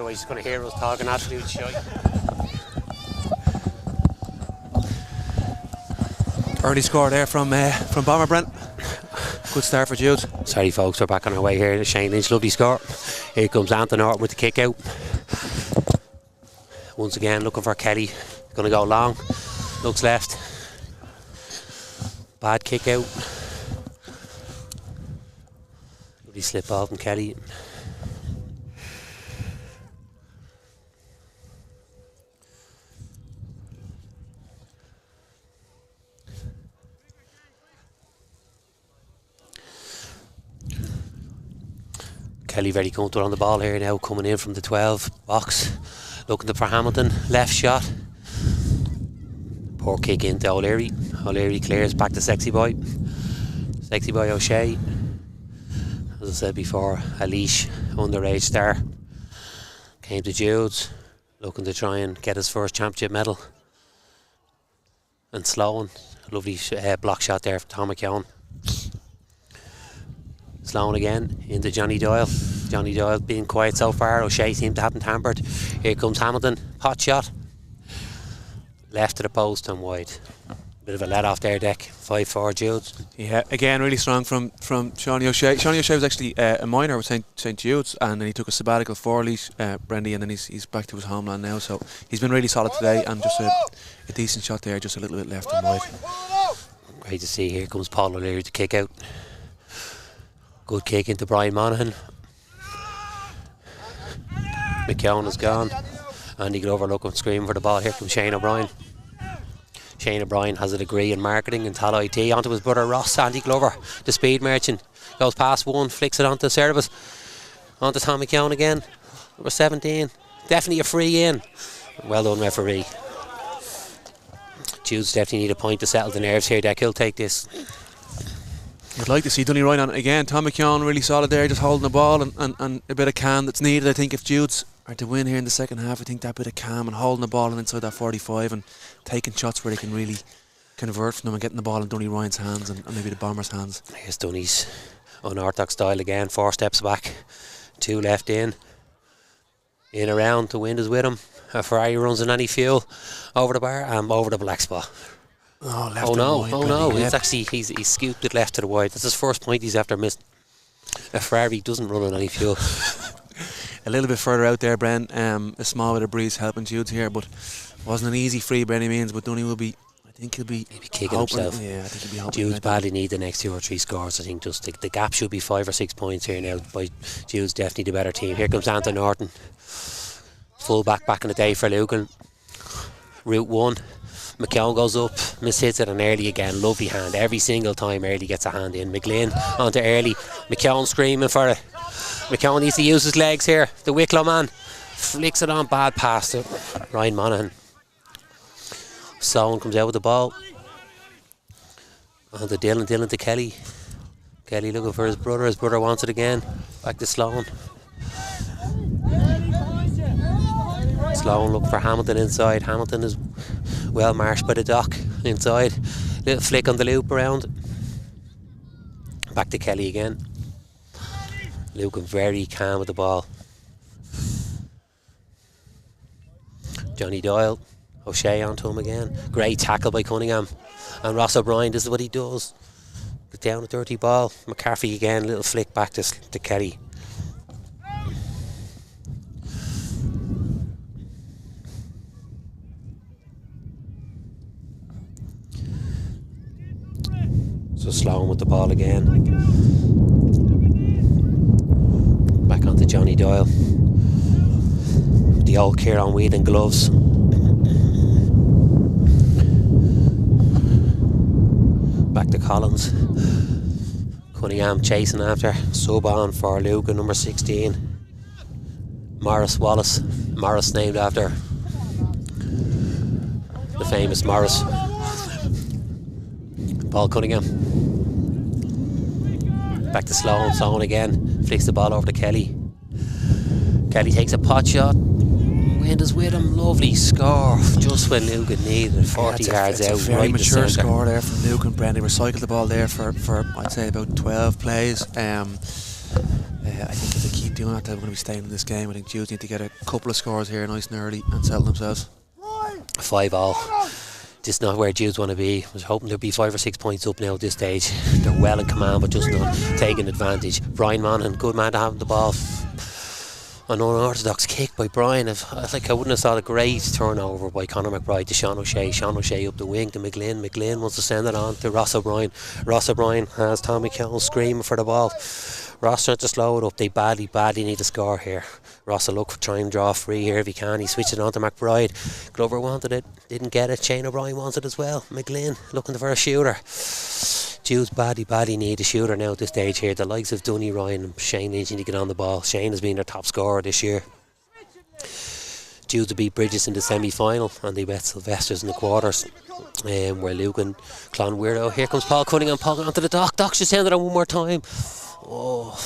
otherwise he's going to hear us talking absolute shite. Early score there from Bomber Brent. Good start for Judes. Sorry folks, we're back on our way here. Shane Lynch, lovely score. Here comes Anthony Norton with the kick out. Once again looking for Kelly. Going to go long. Looks left. Bad kick out. Lovely slip ball from Kelly. Kelly very comfortable on the ball here now, coming in from the 12 box, looking for Hamilton, left shot, poor kick into O'Leary. O'Leary clears back to Sexy Boy O'Shea. As I said before, a leash underage star, came to Judes, looking to try and get his first championship medal. And Sloan, a lovely block shot there from Tom McKeown. Sloan again into Johnny Doyle. Johnny Doyle being quiet so far. O'Shea seemed to haven't tampered. Here comes Hamilton. Hot shot. Left to the post and wide. Bit of a let off there, Deck. 5-4 Judes. Yeah, again, really strong from Shawnee O'Shea. Shawnee O'Shea was actually a minor with St Jude's, and then he took a sabbatical for leash, Brendy, and then he's back to his homeland now. So he's been really solid today, and just a decent shot there, just a little bit left and wide. Great to see. Here comes Paul O'Leary to kick out. Good kick into Brian Monaghan. McKeown is gone. Andy Glover looking, screaming for the ball. Here comes Shane O'Brien. Shane O'Brien has a degree in marketing in Tal IT. Onto his brother Ross. Andy Glover, the speed merchant, goes past one, flicks it onto service. Onto Tom McKeown again. Number 17. Definitely a free in. Well done, referee. Judes definitely need a point to settle the nerves here. Deck, he'll take this. I'd like to see Dunny Ryan on it again. Tom McKeown really solid there, just holding the ball and a bit of calm that's needed. I think if Judes are to win here in the second half, I think that bit of calm and holding the ball inside that 45 and taking shots where they can really convert from them and getting the ball in Dunny Ryan's hands and maybe the Bombers' hands. Here's Dunny's unorthodox style again. 4 steps back, 2 left in around. The wind is with him. A Ferrari runs in any fuel over the bar and over the black spot. Oh, left no, it's actually he's scooped it left to the wide. That's his first point he's after missed. A Ferrari doesn't run on any fuel. A little bit further out there, Bren, a small bit of breeze helping Judes here, but wasn't an easy free by any means. But Dunny will be, I think he'll be kicking hoping, himself. Yeah, I think he'll be hoping. Judes badly need the next 2 or 3 scores. I think just the gap should be 5 or 6 points here now. By Judes definitely the better team. Here comes Anthony Norton, full back in the day for Lucan. Route 1. McKeown goes up, mishits it, and Early again, lovely hand. Every single time Early gets a hand in. McGlynn onto Early. McKeown screaming for it. McKeown needs to use his legs here. The Wicklow man flicks it on, bad pass to Ryan Monaghan. Sloan comes out with the ball. On to Dylan to Kelly. Kelly looking for his brother wants it again. Back to Sloan. Sloan looking for Hamilton inside. Hamilton is well marched by the dock inside. Little flick on the loop around. Back to Kelly again. Lucan very calm with the ball. Johnny Doyle. O'Shea onto him again. Great tackle by Cunningham. And Ross O'Brien, this is what he does. Get down a dirty ball. McCarthy again, little flick back to Kelly. So Sloan with the ball again. Back onto Johnny Doyle. The old Kieran Whelan gloves. Back to Collins. Cunningham chasing after. Sub on for Lucan, number 16. Morris Wallace. Morris named after the famous Morris. Paul Cunningham. Back to Sloan. Sloan again. Flicks the ball over to Kelly. Kelly takes a pot shot. Wind is with him. Lovely score. Just when Lucan needed 40 yards out. It's a very right mature score there from Lucan. Brendan recycled the ball there for I'd say about 12 plays. I think if they keep doing that, they're going to be staying in this game. I think Judes need to get a couple of scores here nice and early and settle themselves. 5-all. This is not where Judes want to be. I was hoping there'd be 5 or 6 points up now at this stage. They're well in command, but just not taking advantage. Brian Monaghan, good man to have the ball. An unorthodox kick by Brian. I wouldn't have thought a great turnover by Conor McBride to Sean O'Shea. Sean O'Shea up the wing to McGlynn. McGlynn wants to send it on to Ross O'Brien. Ross O'Brien has Tommy Keown screaming for the ball. Ross trying to slow it up. They badly need a score here. Ross will look, try and draw free here if he can. He switched it on to McBride. Glover wanted it, didn't get it. Shane O'Brien wants it as well. McGlynn looking for a shooter. Judes badly need a shooter now at this stage here. The likes of Dunny, Ryan and Shane needing to get on the ball. Shane has been their top scorer this year. Judes to beat Bridges in the semi-final, and they bet Sylvester's in the quarters. Where Lucan, Clonweirdo. Here comes Paul Cunningham. Paul onto the dock. Dock's just ended on one more time. Oh,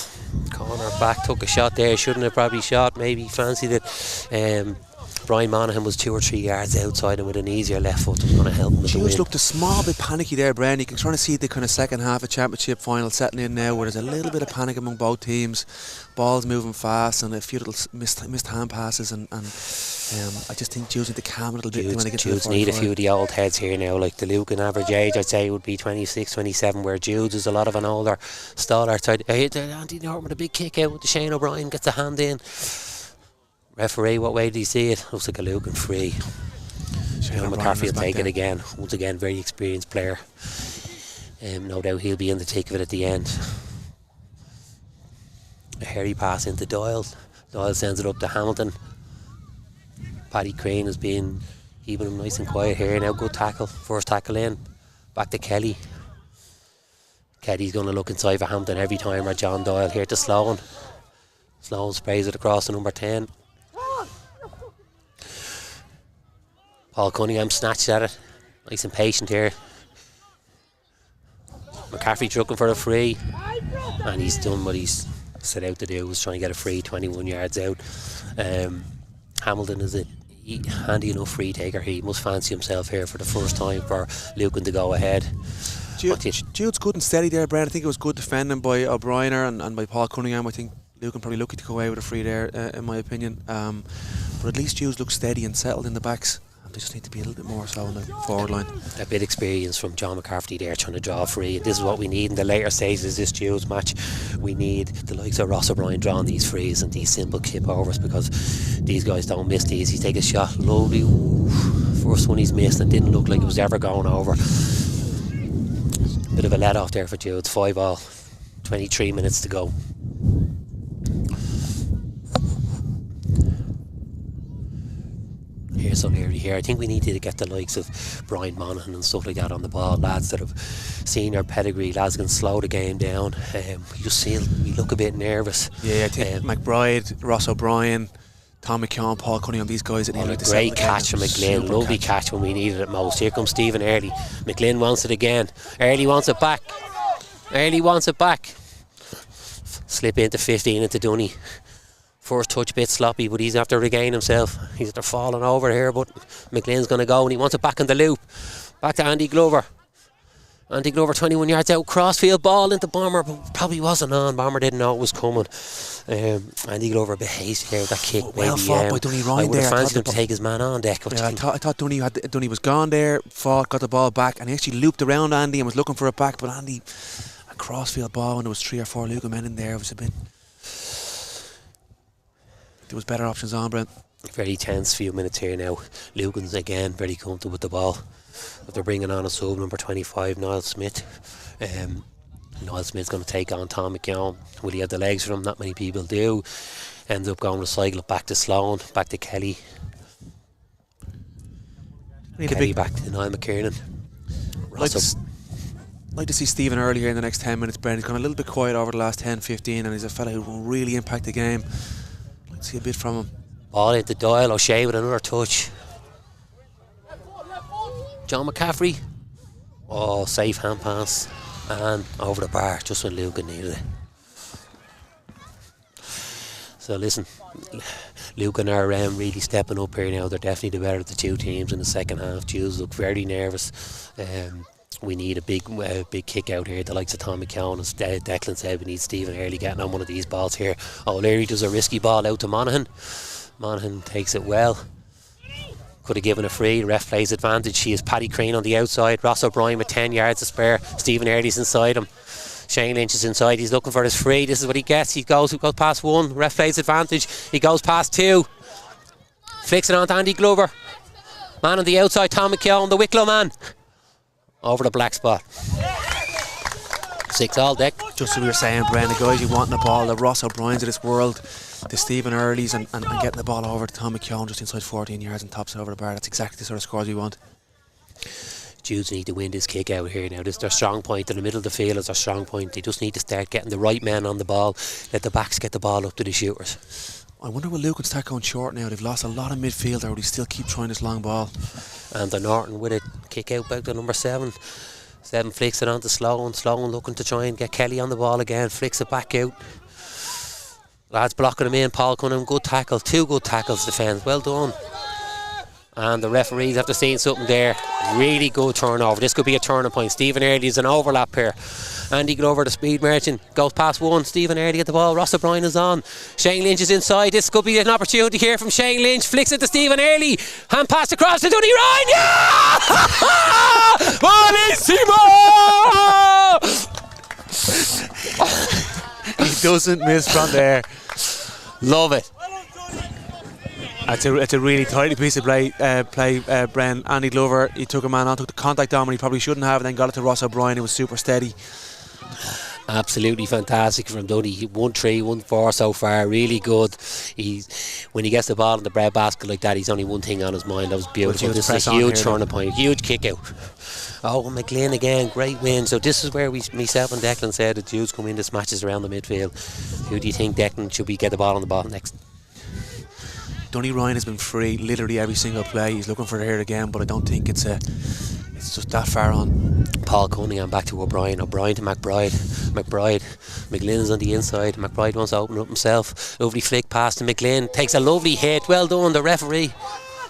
Conor back took a shot there. Shouldn't have probably shot. Maybe fancied it. Brian Monaghan was 2 or 3 yards outside him with an easier left foot. Was going to help him with the win. Judes looked a small bit panicky there, Brian. You can try to see the kind of second half of championship final setting in now, where there's a little bit of panic among both teams. Balls moving fast and a few little missed hand passes, and I just think Judes need to calm a little bit when they get to the 45. Judes need a few of the old heads here now. Like the Lucan average age, I'd say would be 26, 27, where Judes is a lot of an older stalwart side. Andy Norton with a big kick out with the Shane O'Brien, gets a hand in. Referee, what way did he see it? Looks like a Lucan free. Shane McCarthy will take it again. Once again, very experienced player. No doubt he'll be in the thick of it at the end. A hairy pass into Doyle. Doyle sends it up to Hamilton. Paddy Crane has been keeping him nice and quiet here. Now good tackle. First tackle in. Back to Kelly. Kelly's going to look inside for Hamilton every time. Or John Doyle here to Sloan. Sloan sprays it across to number 10. Paul Cunningham snatched at it. Nice and patient here. McCaffrey's looking for a free. And he's done what he's set out to do, was trying to get a free 21 yards out. Hamilton is a handy enough free taker. He must fancy himself here for the first time for Lucan to go ahead. Jude's good and steady there, Brian. I think it was good defending by O'Brien and by Paul Cunningham. I think Lucan probably lucky to go away with a free there, in my opinion. But at least Judes looks steady and settled in the backs. They just need to be a little bit more so on the forward line. A bit of experience from John McCarthy there, trying to draw free. This is what we need in the later stages of this Judes match. We need the likes of Ross O'Brien drawing these frees and these simple kip overs, because these guys don't miss these. He's taking a shot, lovely. Ooh, first one he's missed and didn't look like it was ever going over. Bit of a let off there for Judes. 5-all, 23 minutes to go. Here's O'Leary here. I think we need to get the likes of Brian Monaghan and stuff like that on the ball. Lads that have seen our pedigree, lads can slow the game down. We just see we look a bit nervous. Yeah, I think McBride, Ross O'Brien, Tom McKeown, Paul Cunningham, these guys that need a great catch from McGlynn. Lovely catch when we needed it most. Here comes Stephen Early. McGlynn wants it again. Early wants it back. Slip into 15 into Dunny. First touch a bit sloppy, but he's after regaining himself. He's after falling over here, but McLean's going to go and he wants it back in the loop. Back to Andy Glover. Andy Glover 21 yards out, crossfield ball into Bomber, but probably wasn't on. Bomber didn't know it was coming. Andy Glover a bit hasty here with that kick. Well fought by Dunny Ryan. I would have fancied him to take his man on deck. Yeah, I thought Dunny was gone there, fought, got the ball back, and he actually looped around Andy and was looking for it back, but Andy, a crossfield ball when there was 3 or 4 Lucan men in there, it was a bit... There was better options on, Brent. Very tense few minutes here now. Lucan's again very comfortable with the ball. But they're bringing on a sub, number 25, Niall Smith. Niall Smith's going to take on Tom McKeown. Will he have the legs for him? Not many people do. Ends up going to cycle back to Sloan, back to Kelly. Kelly back to Niall McKiernan. Like to see Stephen Early here in the next 10 minutes, Brent. He's gone a little bit quiet over the last 10-15, and he's a fella who will really impact the game. See a bit from him. Ball into Doyle. O'Shea with another touch. John McCaffrey. Oh, safe hand pass. And over the bar just when Lucan needed it. So listen, Lucan are really stepping up here now. They're definitely the better of the two teams in the second half. Jules look very nervous. we need a big kick out here. The likes of Tom McKeown, as Declan said, we need Stephen Early getting on one of these balls here. O'Leary does a risky ball out to Monaghan. Monaghan takes it well. Could have given a free. Ref plays advantage. He is Paddy Crane on the outside. Ross O'Brien with 10 yards to spare. Stephen Early's inside him. Shane Lynch is inside. He's looking for his free. This is what he gets. He goes past one. Ref plays advantage. He goes past two. Flicks it on to Andy Glover. Man on the outside, Tom McKeown, the Wicklow man. Over the black spot. 6 all deck. Just as we were saying, Brian, the guys you want in the ball, the Ross O'Briens of this world, the Stephen Earlys, and getting the ball over to Tom McKeown just inside 14 yards and tops over the bar. That's exactly the sort of scores we want. Judes need to win this kick out here now. This is their strong point. In the middle of the field is their strong point. They just need to start getting the right men on the ball. Let the backs get the ball up to the shooters. I wonder will Lucan start going short now? They've lost a lot of midfield, or will he still keep trying this long ball? And the Norton with a kick out back to number 7. 7 flicks it on to Sloan. Sloan looking to try and get Kelly on the ball again. Flicks it back out. Lads blocking him in. Paul Cunningham, good tackle. 2 good tackles defence. Well done. And the referees, after seeing something there, really good turnover. This could be a turning point. Stephen Early is an overlap here. Andy Glover, the speed merchant, goes past one. Stephen Early at the ball. Ross O'Brien is on. Shane Lynch is inside. This could be an opportunity here from Shane Lynch. Flicks it to Stephen Early. Hand pass across to Dooney Ryan. Yeah! Bellissimo! He doesn't miss from there. Love it. It's a really tidy piece of play, Bren. Andy Glover, he took a man on, took the contact on when he probably shouldn't have, and then got it to Ross O'Brien, who was super steady. Absolutely fantastic from Duddy. 1-3, 1-4 so far. Really good. When he gets the ball in the bread basket like that, he's only one thing on his mind. That was beautiful. This is a huge turning point. Huge kick out. Oh, McLean again. Great win. So this is where myself and Declan said the Judes come in this matches around the midfield. Who do you think, Declan, should we get the ball on the ball next? Dooney Ryan has been free literally every single play. He's looking for it here again, but I don't think it's just that far on. Paul Cunningham back to O'Brien. O'Brien to McBride. McGlynn's on the inside. McBride wants to open up himself. Lovely flick pass to McGlynn. Takes a lovely hit. Well done, the referee.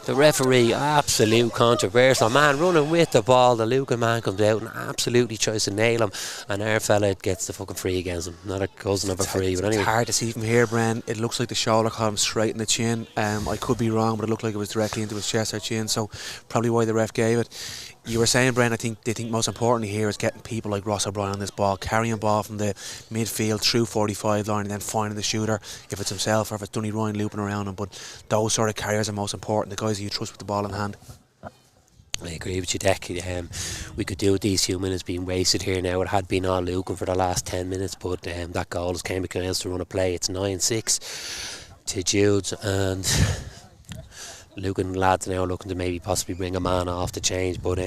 The referee, absolute controversial. Man running with the ball. The Lucan man comes out and absolutely tries to nail him. And our fella gets the fucking free against him. Not a cousin of a free, but anyway. It's hard to see from here, Bren. It looks like the shoulder caught him straight in the chin. I could be wrong, but it looked like it was directly into his chest or chin. So probably why the ref gave it. You were saying, Bren, they think most importantly here is getting people like Ross O'Brien on this ball, carrying ball from the midfield through 45 line and then finding the shooter, if it's himself or if it's Dooney Ryan looping around him. But those sort of carriers are most important, the guys that you trust with the ball in hand. I agree with you, Deck. We could do with these few minutes being wasted here now. It had been all Lucan for the last 10 minutes, but that goal has came against to run a play. It's 9-6 to Judes, and Lucan lads now looking to maybe possibly bring a man off to change. But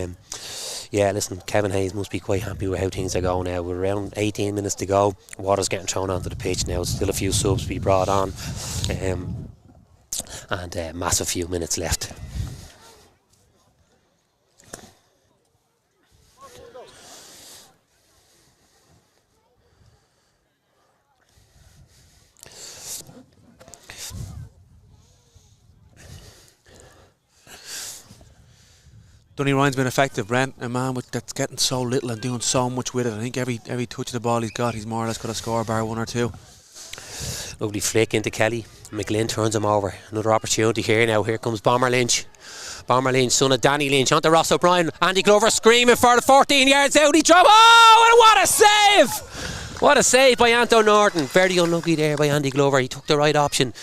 yeah, listen, Kevin Hayes must be quite happy with how things are going now. We're around 18 minutes to go. Water's getting thrown onto the pitch now. Still a few subs to be brought on, and massive few minutes left. Dooney Ryan's been effective, Brent. A man that's getting so little and doing so much with it. I think every touch of the ball he's more or less got a score, bar 1 or 2. Lovely flick into Kelly. McGlynn turns him over. Another opportunity here now. Here comes Bomber Lynch. Bomber Lynch, son of Danny Lynch, onto Ross O'Brien. Andy Glover screaming for the 14 yards out. He dropped. Oh, and what a save! What a save by Anto Norton. Very unlucky there by Andy Glover. He took the right option.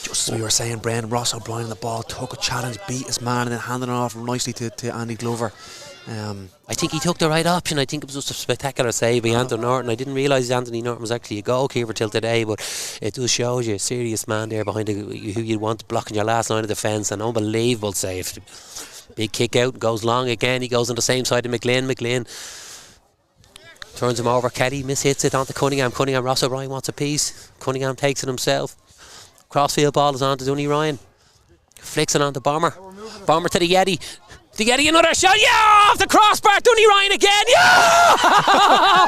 Just as we were saying, Bren, Ross O'Brien on the ball, took a challenge, beat his man, and then handed it off nicely to Andy Glover. I think he took the right option. I think it was just a spectacular save by Anthony Norton. I didn't realise Anthony Norton was actually a goalkeeper till today, but it does show you a serious man there behind who you want blocking your last line of defence. An unbelievable save. Big kick out, goes long again. He goes on the same side of McGlynn. McGlynn turns him over. Kelly mishits it onto Cunningham. Ross O'Brien wants a piece. Cunningham takes it himself. Crossfield ball is on to Dooney Ryan. Flicks it on to Bomber. Bomber to the Yeti. The Yeti, another shot. Yeah! Off the crossbar. Dooney Ryan again. Yeah!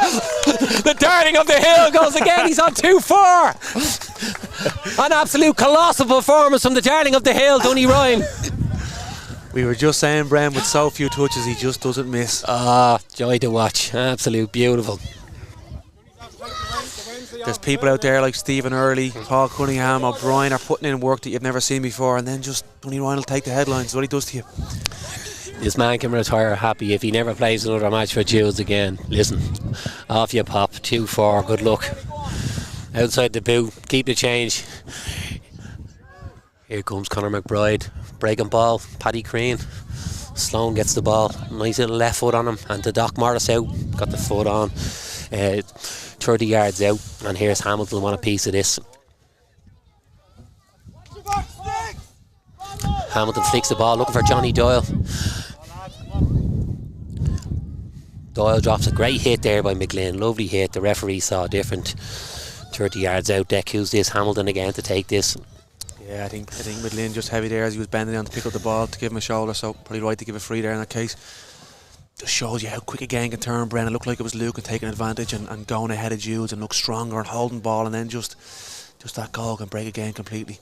The darling of the hill goes again. He's on 2-4. An absolute colossal performance from the darling of the hill, Dooney Ryan. We were just saying, Bren, with so few touches, he just doesn't miss. Ah, joy to watch. Absolute beautiful. There's people out there like Stephen Early, Paul Cunningham, O'Brien are putting in work that you've never seen before, and then just Donny Ryan will take the headlines. What he does to you. This man can retire happy if he never plays another match for Judes again. Listen, off you pop. 2-4. Good luck. Outside the boot. Keep the change. Here comes Conor McBride. Breaking ball. Paddy Crean. Sloan gets the ball. Nice little left foot on him. And the Doc Morris out. Got the foot on. 30 yards out, and here's Hamilton want a piece of this. Hamilton flicks the ball, looking for Johnny Doyle. Doyle drops a great hit there by McGlynn. Lovely hit. The referee saw different. 30 yards out. Deck, who's this? Hamilton again to take this. Yeah, I think McGlynn just heavy there as he was bending down to pick up the ball to give him a shoulder, so probably right to give a free there in that case. Just shows you how quick a game can turn, Brennan. It looked like it was Lucan taking advantage and going ahead of Judes and look stronger and holding ball, and then just that goal can break a game completely.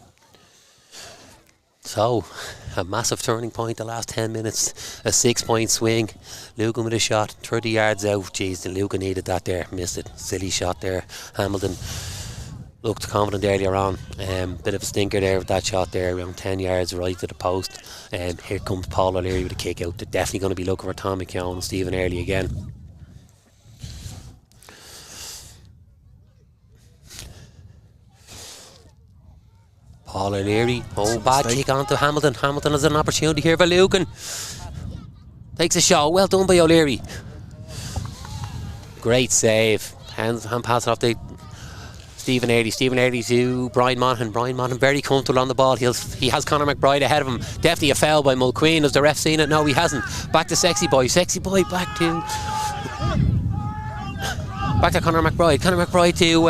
So, a massive turning point the last 10 minutes. A 6-point swing. Lucan with a shot, 30 yards out. Jeez, the Lucan needed that there. Missed it. Silly shot there. Hamilton looked confident earlier on. Bit of a stinker there with that shot there, around 10 yards right to the post. Here comes Paul O'Leary with a kick out. They're definitely going to be looking for Tom McKeown and Stephen Early again. Paul O'Leary. Oh, bad kick onto Hamilton. Hamilton has an opportunity here for Lucan. Takes a shot. Well done by O'Leary. Great save. Hand pass off the Stephen Early. Stephen Early to Brian Monaghan. Brian Monaghan very comfortable on the ball. He has Conor McBride ahead of him. Definitely a foul by Mulqueen. Has the ref seen it? No, he hasn't. Back to Sexy Boy. Sexy Boy back to Conor McBride. Conor McBride to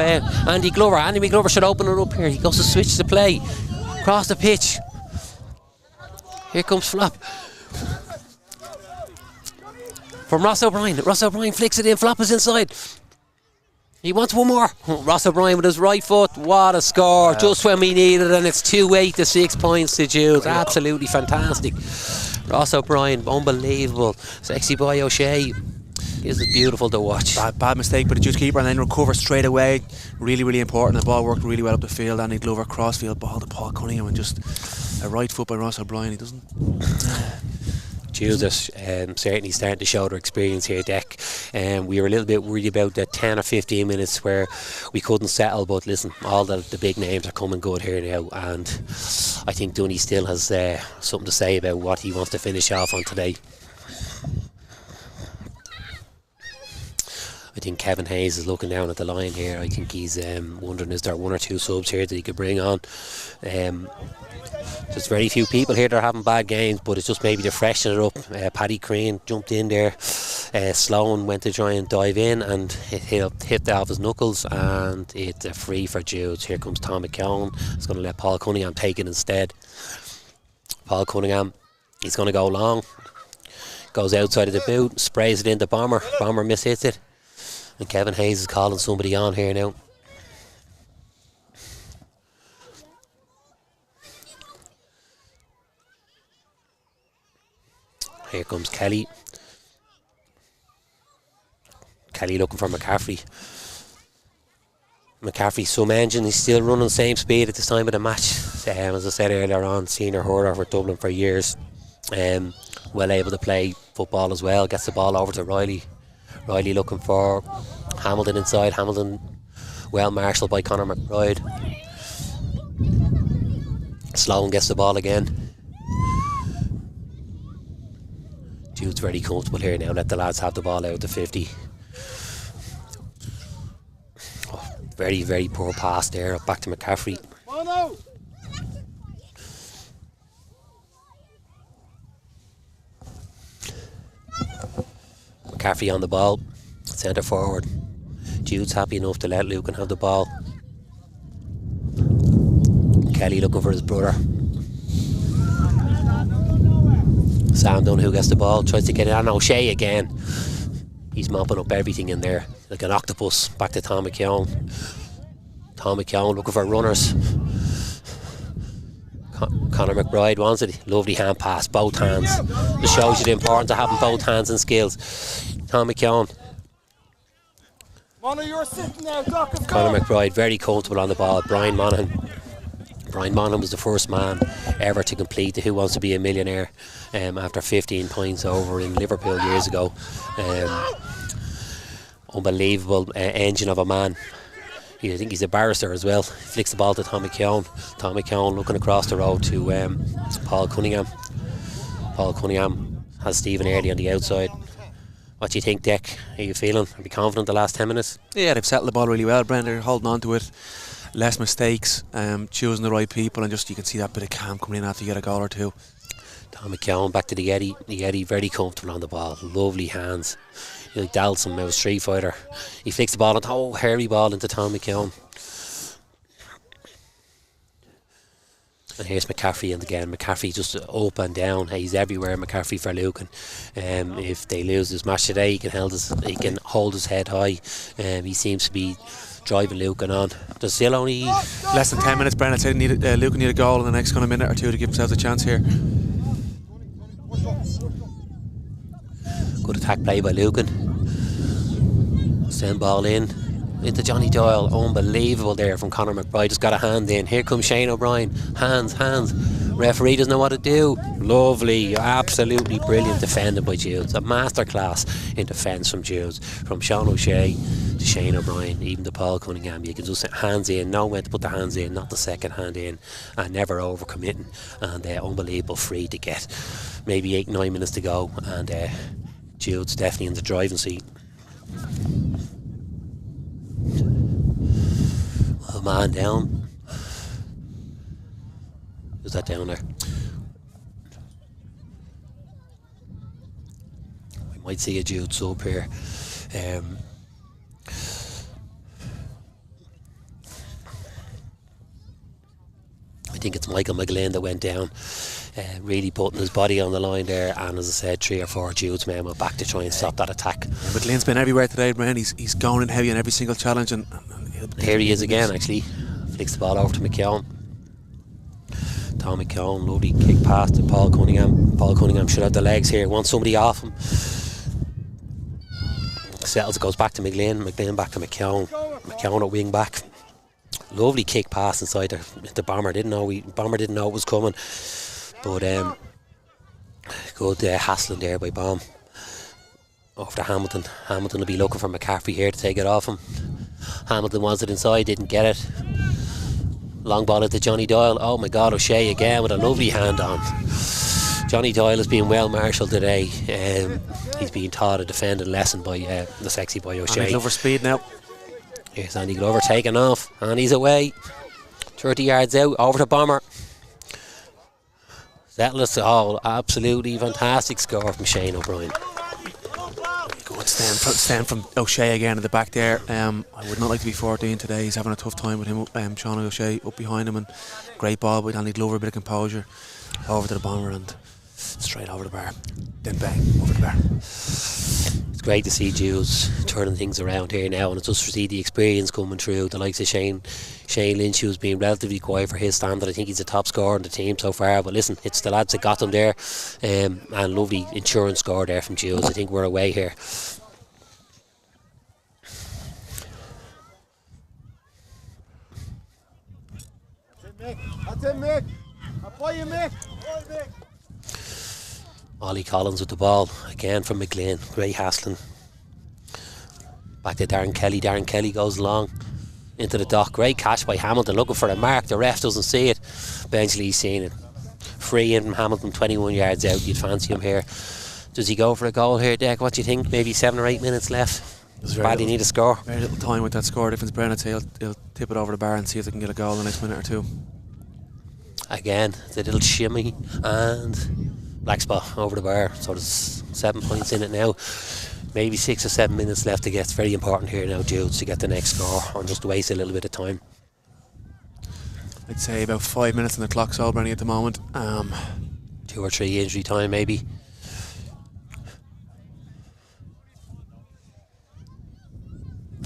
Andy Glover. Andy Glover should open it up here. He goes to switch the play. Across the pitch. Here comes Flop. From Ross O'Brien. Ross O'Brien flicks it in. Flop is inside. He wants one more. Ross O'Brien with his right foot. What a score. Just when we needed it, and it's 2-8 to 6 points to Judes. Absolutely fantastic. Ross O'Brien, unbelievable. Sexy Boy O'Shea. This is beautiful to watch. Bad mistake by the Judes keeper, and then recover straight away. Really, really important. The ball worked really well up the field. Andy Glover crossfield ball to Paul Cunningham, and just a right foot by Ross O'Brien. He doesn't. Judes are certainly starting to show their experience here, Deck. We were a little bit worried about the 10 or 15 minutes where we couldn't settle, but listen, all the big names are coming good here now, and I think Dunny still has something to say about what he wants to finish off on today. I think Kevin Hayes is looking down at the line here. I think he's wondering, is there one or two subs here that he could bring on? There's very few people here that are having bad games, but it's just maybe to freshen it up. Paddy Crean jumped in there. Sloan went to try and dive in and hit off his knuckles, and it's a free for Judes. Here comes Tom McKeown. He's going to let Paul Cunningham take it instead. Paul Cunningham, he's going to go long. Goes outside of the boot, sprays it into Bomber. Bomber mishits it. And Kevin Hayes is calling somebody on here now. Here comes Kelly. Kelly looking for McCaffrey. McCaffrey, some engine. He's still running the same speed at this time of the match. As I said earlier on, senior hurler for Dublin for years. Well able to play football as well. Gets the ball over to Riley. Riley looking for Hamilton inside. Hamilton well marshalled by Conor McBride. Sloan gets the ball again. Jude's very comfortable here now. Let the lads have the ball out to 50. Oh, very, very poor pass there. Back to McCaffrey. McCaffrey on the ball. Centre forward. Jude's happy enough to let Lucan have the ball. Kelly looking for his brother. Sam Dunn who gets the ball, tries to get it on O'Shea again. He's mopping up everything in there like an octopus. Back to Tom McKeown. Tom McKeown looking for runners. Conor McBride wants it. Lovely hand pass, both hands. Just shows you the importance of having both hands and skills. Tom McKeown. Conor McBride very comfortable on the ball. Brian Monaghan was the first man ever to complete the Who Wants to Be a Millionaire after 15 points over in Liverpool years ago. Unbelievable engine of a man. I think he's a barrister as well. Flicks the ball to Tom McKeown. Tom McKeown looking across the road to Paul Cunningham. Paul Cunningham has Stephen Early on the outside. What do you think, Dick? How are you feeling? Are you confident the last 10 minutes? Yeah, they've settled the ball really well, Brendan. They're holding on to it. Less mistakes, choosing the right people, and just you can see that bit of calm coming in after you get a goal or two. Tom McKeown back to the Eddie. The Eddie very comfortable on the ball. Lovely hands. Like Dalson, a Street Fighter. He flicks the ball and hairy ball into Tom McKeown. And here's McCaffrey, and again McCaffrey just up and down. He's everywhere, McCaffrey, for Lucan. If they lose this match today, he can hold his head high. He seems to be driving Lucan on. There's still only less than 10 minutes, Brendan. I'd say Lucan need a goal in the next kind of minute or two to give themselves a chance here. Good attack play by Lucan. Send ball in into Johnny Doyle. Unbelievable there from Conor McBride. Just got a hand in. Here comes Shane O'Brien. Hands. Referee doesn't know what to do. Lovely, absolutely brilliant defending by Judes. A masterclass in defence from Judes. From Sean O'Shea to Shane O'Brien, even to Paul Cunningham. You can just hands in, know when to put the hands in, not the second hand in, and never overcommitting. And unbelievable free to get. Maybe 8-9 minutes to go, and Jude's definitely in the driving seat. Well, man down. Who's that down there? We might see a Jude sub here. I think it's Michael McGlynn that went down. Really putting his body on the line there, and as I said, 3 or 4 Jude's men were back to try and stop that attack. McGlynn's been everywhere today, Brian. He's going in heavy on every single challenge, and here he is again. Actually, flicks the ball over to McKeown. Tom McKeown, lovely kick pass to Paul Cunningham. Paul Cunningham should have the legs here. Wants somebody off him. Settles, goes back to McGlynn. McGlynn back to McKeown. McKeown at wing back. Lovely kick pass inside the Bomber. Didn't know it was coming. But good hassling there by Bomb. Over to Hamilton. Hamilton will be looking for McCaffrey here to take it off him. Hamilton wants it inside, didn't get it. Long ball into Johnny Doyle. Oh my God, O'Shea again with a lovely hand on. Johnny Doyle is being well marshalled today. He's being taught a defending lesson by the sexy boy O'Shea. Andy Glover speed now. Here's Andy Glover taking off, and he's away. 30 yards out, over to Bomber. Settles. Oh, absolutely fantastic score from Shane O'Brien. Good stand from O'Shea again at the back there. I would not like to be 14 today. He's having a tough time with him. Sean O'Shea up behind him, and great ball by Andy Glover, a bit of composure. Over to the Bomber and straight over the bar. Then bang, over the bar. It's great to see Jules turning things around here now, and it's just to see the experience coming through. The likes of Shane Lynch, who's been relatively quiet for his standard. I think he's the top scorer in the team so far, but listen, it's the lads that got them there, and lovely insurance score there from Jules. I think we're away here. That's it, Mick. I'll play you, Mick. Ollie Collins with the ball again from McGlynn. Great hassling. Back to Darren Kelly. Darren Kelly goes long into the dock. Great catch by Hamilton, looking for a mark. The ref doesn't see it. Eventually he's seen it. Free in from Hamilton, 21 yards out. You'd fancy him here. Does he go for a goal here, Deck? What do you think? Maybe 7 or 8 minutes left. Badly need a score. Very little time with that score difference. Brennan, I'd say he'll tip it over the bar and see if they can get a goal in the next minute or two. Again, the little shimmy and black spot over the bar. So there's 7 points in it now. Maybe 6 or 7 minutes left to get. It's very important here now, Judes, to get the next score and just waste a little bit of time. I'd say about 5 minutes on the clock, so Brennan, at the moment. 2 or 3 injury time maybe.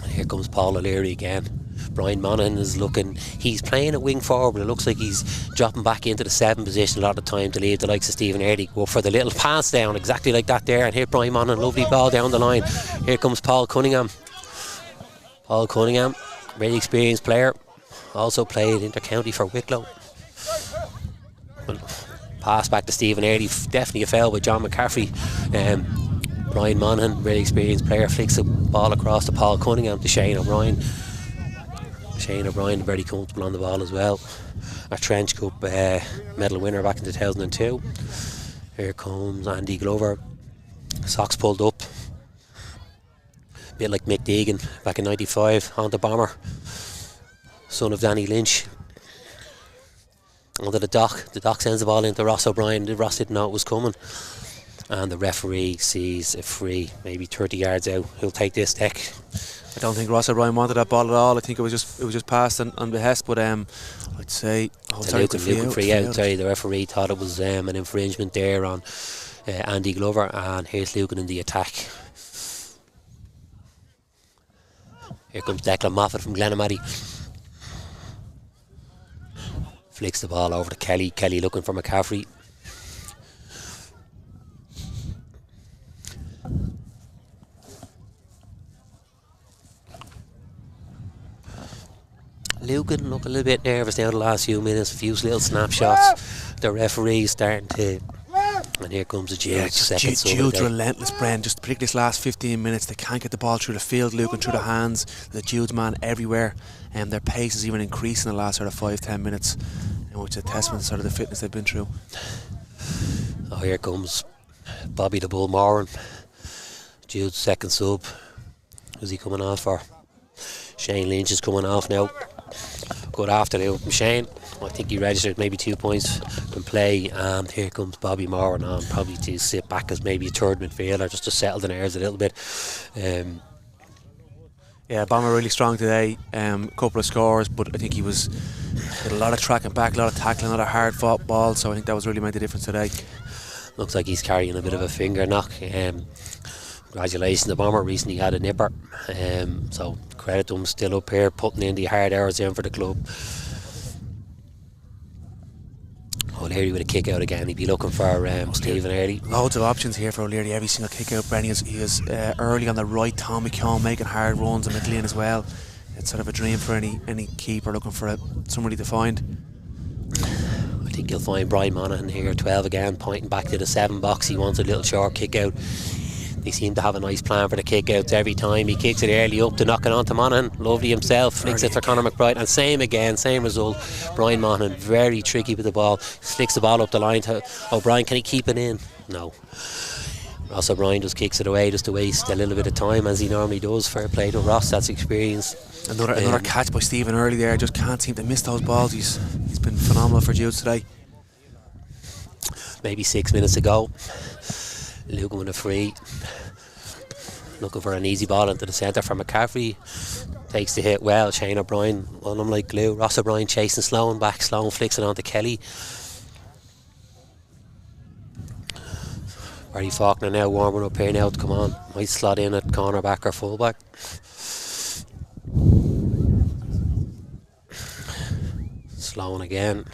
And here comes Paul O'Leary again. Brian Monaghan is he's playing at wing forward. It looks like he's dropping back into the 7 position a lot of the time to leave the likes of Stephen Early go for the little pass down, exactly like that there, and hit Brian Monaghan. Lovely ball down the line. Here comes Paul Cunningham. Paul Cunningham, very experienced player, also played inter-county for Wicklow. Well, pass back to Stephen Early, definitely a foul by John McCaffrey. Brian Monaghan, very experienced player, flicks the ball across to Paul Cunningham to Shane O'Brien. Shane O'Brien very comfortable on the ball as well. A Trench Cup medal winner back in 2002. Here comes Andy Glover. Socks pulled up. A bit like Mick Deegan back in 95 on the bomber. Son of Danny Lynch. Onto the dock. The dock sends the ball into Ross O'Brien. Ross didn't know it was coming. And the referee sees a free, maybe 30 yards out. He'll take this deck. I don't think Ross O'Brien wanted that ball at all. I think it was just passed on behest. But I'd say Lucan free out. Sorry, the referee thought it was an infringement there on Andy Glover, and here's Lucan in the attack. Here comes Declan Moffat from Glenamaddy. Flicks the ball over to Kelly. Kelly looking for McCaffrey. Lucan look a little bit nervous now the last few minutes, a few little snapshots. The referee's starting to, and here comes the Judes. Yeah, Judes relentless, Bren. Just particularly this last 15 minutes, they can't get the ball through the field. Lucan through the hands, the Judes man everywhere, and their pace is even increasing in the last sort of 5-10 minutes, which is a testament to sort of the fitness they've been through. Oh, here comes Bobby the Bull Moran, Jude's second sub. Who's he coming off for? Shane Lynch is coming off now. Good afternoon from Shane. I think he registered maybe 2 points from play, and here comes Bobby Moran on, probably to sit back as maybe a third midfielder just to settle the nerves a little bit. Yeah, Bomber really strong today. Couple of scores, but I think he had a lot of tracking back, a lot of tackling, a lot of hard fought ball, so I think that was really made the difference today. Looks like he's carrying a bit of a finger knock. Congratulations, the Bomber recently had a nipper, so credit to him, still up here putting in the hard hours in for the club. O'Leary with a kick out again. He'd be looking for Stephen Early. Loads of options here for O'Leary. Every single kick out, Brenny he is early on the right. Tommy Keoghan making hard runs, and McLean as well. It's sort of a dream for any keeper looking for somebody to find. I think you'll find Brian Monaghan here, 12 again, pointing back to the 7 box. He wants a little short kick out. They seem to have a nice plan for the kick outs every time. He kicks it early up to knock it on to Monaghan. Lovely himself, flicks it to Conor McBride, and same again, same result. Brian Monaghan very tricky with the ball, flicks the ball up the line to O'Brien. Can he keep it in? No. Ross O'Brien just kicks it away just to waste a little bit of time, as he normally does. Fair play to Ross, that's experience. Another catch by Stephen Early there. Just can't seem to miss those balls. He's been phenomenal for Judes today. Maybe 6 minutes ago, Lucan with a free, looking for an easy ball into the centre for McCaffrey. Takes the hit well. Shane O'Brien on him like glue. Ross O'Brien chasing Sloan back. Sloan flicks it on to Kelly. Barry Faulkner now warming up here now to come on. Might slot in at cornerback or fullback. Sloan again.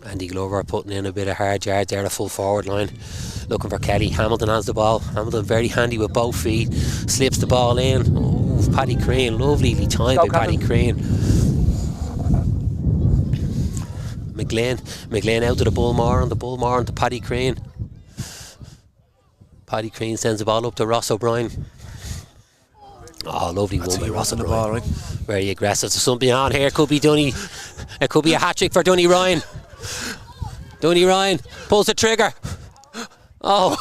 Andy Glover putting in a bit of hard yards there, a full forward line. Looking for Kelly. Hamilton has the ball. Hamilton very handy with both feet. Slips the ball in. Oh, Paddy Crane. Lovely time by Paddy Crane. McLean out to the Bull Moran. The Bull Moran to Paddy Crane. Paddy Crane sends the ball up to Ross O'Brien. Oh, lovely one by Ross O'Brien. Ball, right? Very aggressive. There's something on here. Could be Dunny. It could be a hat-trick for Dunny Ryan. Dunny Ryan pulls the trigger. Oh,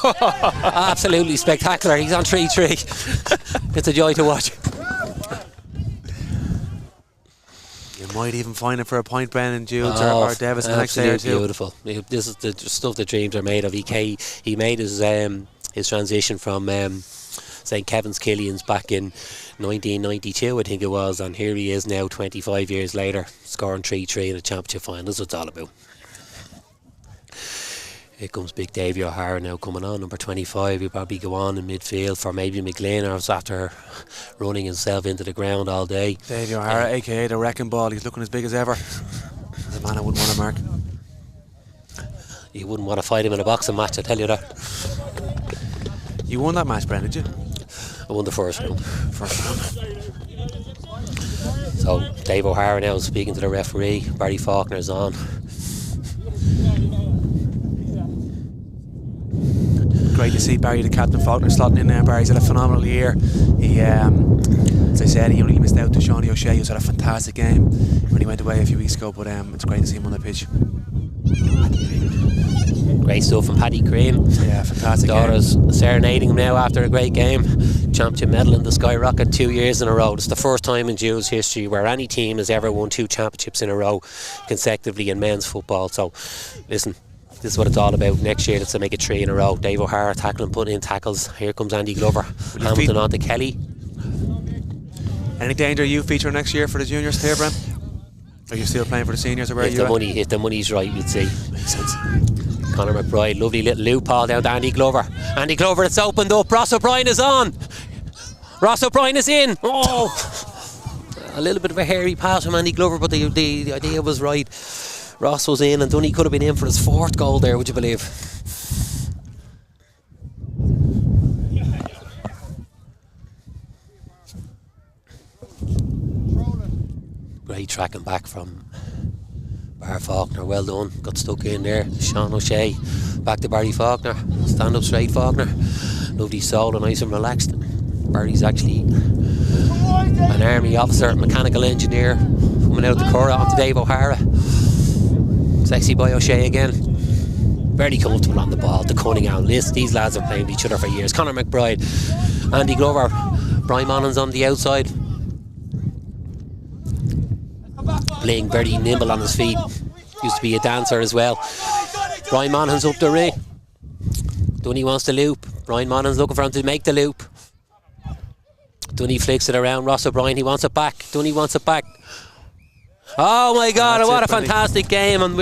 absolutely spectacular. He's on 3-3. It's a joy to watch. You might even find it for a point, Brennan, Jules or Davis the next day or two. Beautiful. This is the stuff that dreams are made of. He made his transition from St. Kevin's Killians back in 1992, I think it was, and here he is now 25 years later, scoring 3-3 in a championship final. That's what it's all about. Here comes big Davy O'Hara now coming on, number 25. He'll probably go on in midfield for maybe McLean, or after running himself into the ground all day. Davy O'Hara, aka the wrecking ball. He's looking as big as ever. The man I wouldn't want to mark. You wouldn't want to fight him in a boxing match, I tell you that. You won that match, Brendan, did you? I won the first round. First one. So Dave O'Hara now speaking to the referee. Barry Faulkner's on. Great to see Barry, the captain, Faulkner slotting in there. Barry's had a phenomenal year. He, as I said, he only missed out to Shawnee O'Shea, who's had a fantastic game when he went away a few weeks ago. But it's great to see him on the pitch. Great stuff from Paddy Crean. Yeah, fantastic. Daughters serenading him now after a great game. Championship medal in the Skyrocket 2 years in a row. It's the first time in Jules history where any team has ever won 2 championships in a row consecutively in men's football. So, listen, this is what it's all about. Next year, it's to make it 3 in a row. Dave O'Hara tackling, putting in tackles. Here comes Andy Glover. Hamilton on to Kelly. Any danger you feature next year for the juniors here, Brent? Are you still playing for the seniors, or where are you at? If the money's right, we'd see. Makes sense. Conor McBride, lovely little loop ball down to Andy Glover. Andy Glover, it's opened up. Ross O'Brien is on. Ross O'Brien is in. Oh, a little bit of a hairy pass from Andy Glover, but the idea was right. Ross was in, and Dunny could have been in for his 4th goal there, would you believe? Great tracking back from Bar Faulkner, well done, got stuck in there. Sean O'Shea, back to Barry Faulkner, stand up straight Faulkner, lovely solo, nice and relaxed. Barry's actually an army officer, mechanical engineer, coming out of the Cora onto Dave O'Hara. Sexy boy O'Shea again, very comfortable on the ball, the cunning out list. These lads have played with each other for years. Conor McBride, Andy Glover, Brian Monaghan's on the outside, playing very nimble on his feet. Used to be a dancer as well. Brian Monaghan's up the ring. Dunny wants to loop. Brian Monaghan's looking for him to make the loop. Dunny flicks it around. Ross O'Brien, he wants it back. Dunny wants it back. Oh my God, what a fantastic game. And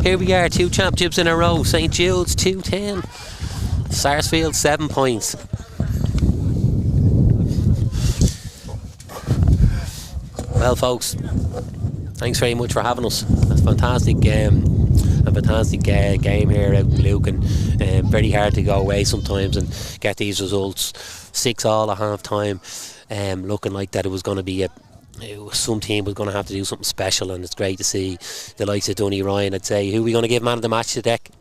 here we are, 2 championships in a row. St Jude's 2-10. Sarsfields 7 points. Well, folks, thanks very much for having us. A fantastic game here out in Lucan. Very hard to go away sometimes and get these results. 6-all at half time. Looking like that it was going to be some team was going to have to do something special, and it's great to see the likes of Dunny Ryan. I'd say, who are we going to give man of the match to Deck?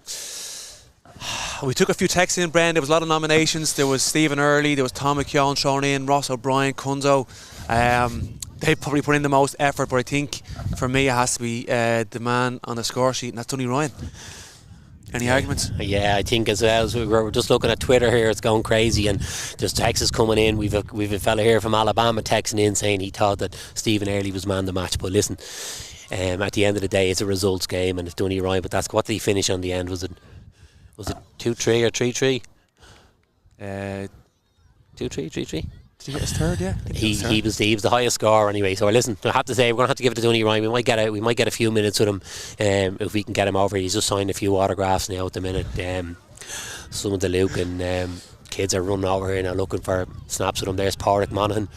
We took a few texts in, Bren. There was a lot of nominations. There was Stephen Early, there was Tom McKeown thrown in, Ross O'Brien, Cunzo. They probably put in the most effort, but I think for me it has to be the man on the score sheet, and that's Dunny Ryan. Any arguments? Yeah, I think as well. So we're just looking at Twitter here, it's going crazy, and there's texts coming in. We've a fella here from Alabama texting in saying he thought that Stephen Early was man of the match. But listen, at the end of the day, it's a results game, and it's Dunny Ryan. But that's, what did he finish on the end? Was it 2-3 or 3-3? 2-3, 3-3. Did he get his 3rd? Yeah, he was the highest scorer anyway. So listen, I have to say we're going to have to give it to Dunny Ryan. We might get a few minutes with him if we can get him over. He's just signed a few autographs now at the minute. Some of the Lucan kids are running over here now looking for snaps with him. There's Pádraig Monaghan.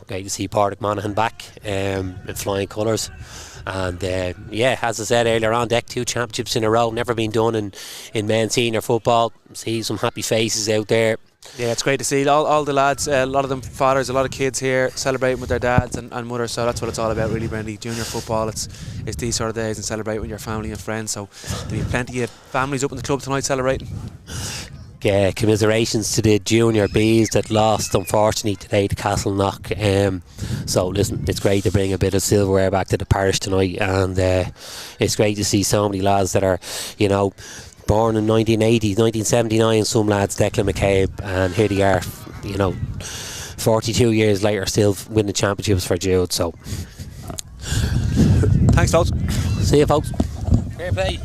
Great to see Pádraig Monaghan back in flying colours. And as I said earlier on, Deck 2 championships in a row, never been done in men's senior football. See some happy faces out there. Yeah, it's great to see all the lads, a lot of them fathers, a lot of kids here celebrating with their dads and mothers. So that's what it's all about, really, Brendy. Junior football, it's these sort of days, and celebrating with your family and friends. So there'll be plenty of families up in the club tonight celebrating. Yeah, commiserations to the junior Bs that lost unfortunately today to Castleknock. So listen, it's great to bring a bit of silverware back to the parish tonight, and it's great to see so many lads that are, born in 1980, 1979, some lads, Declan McCabe, and here they are, 42 years later, still winning championships for Jude. So thanks, folks. See you, folks. Fair play.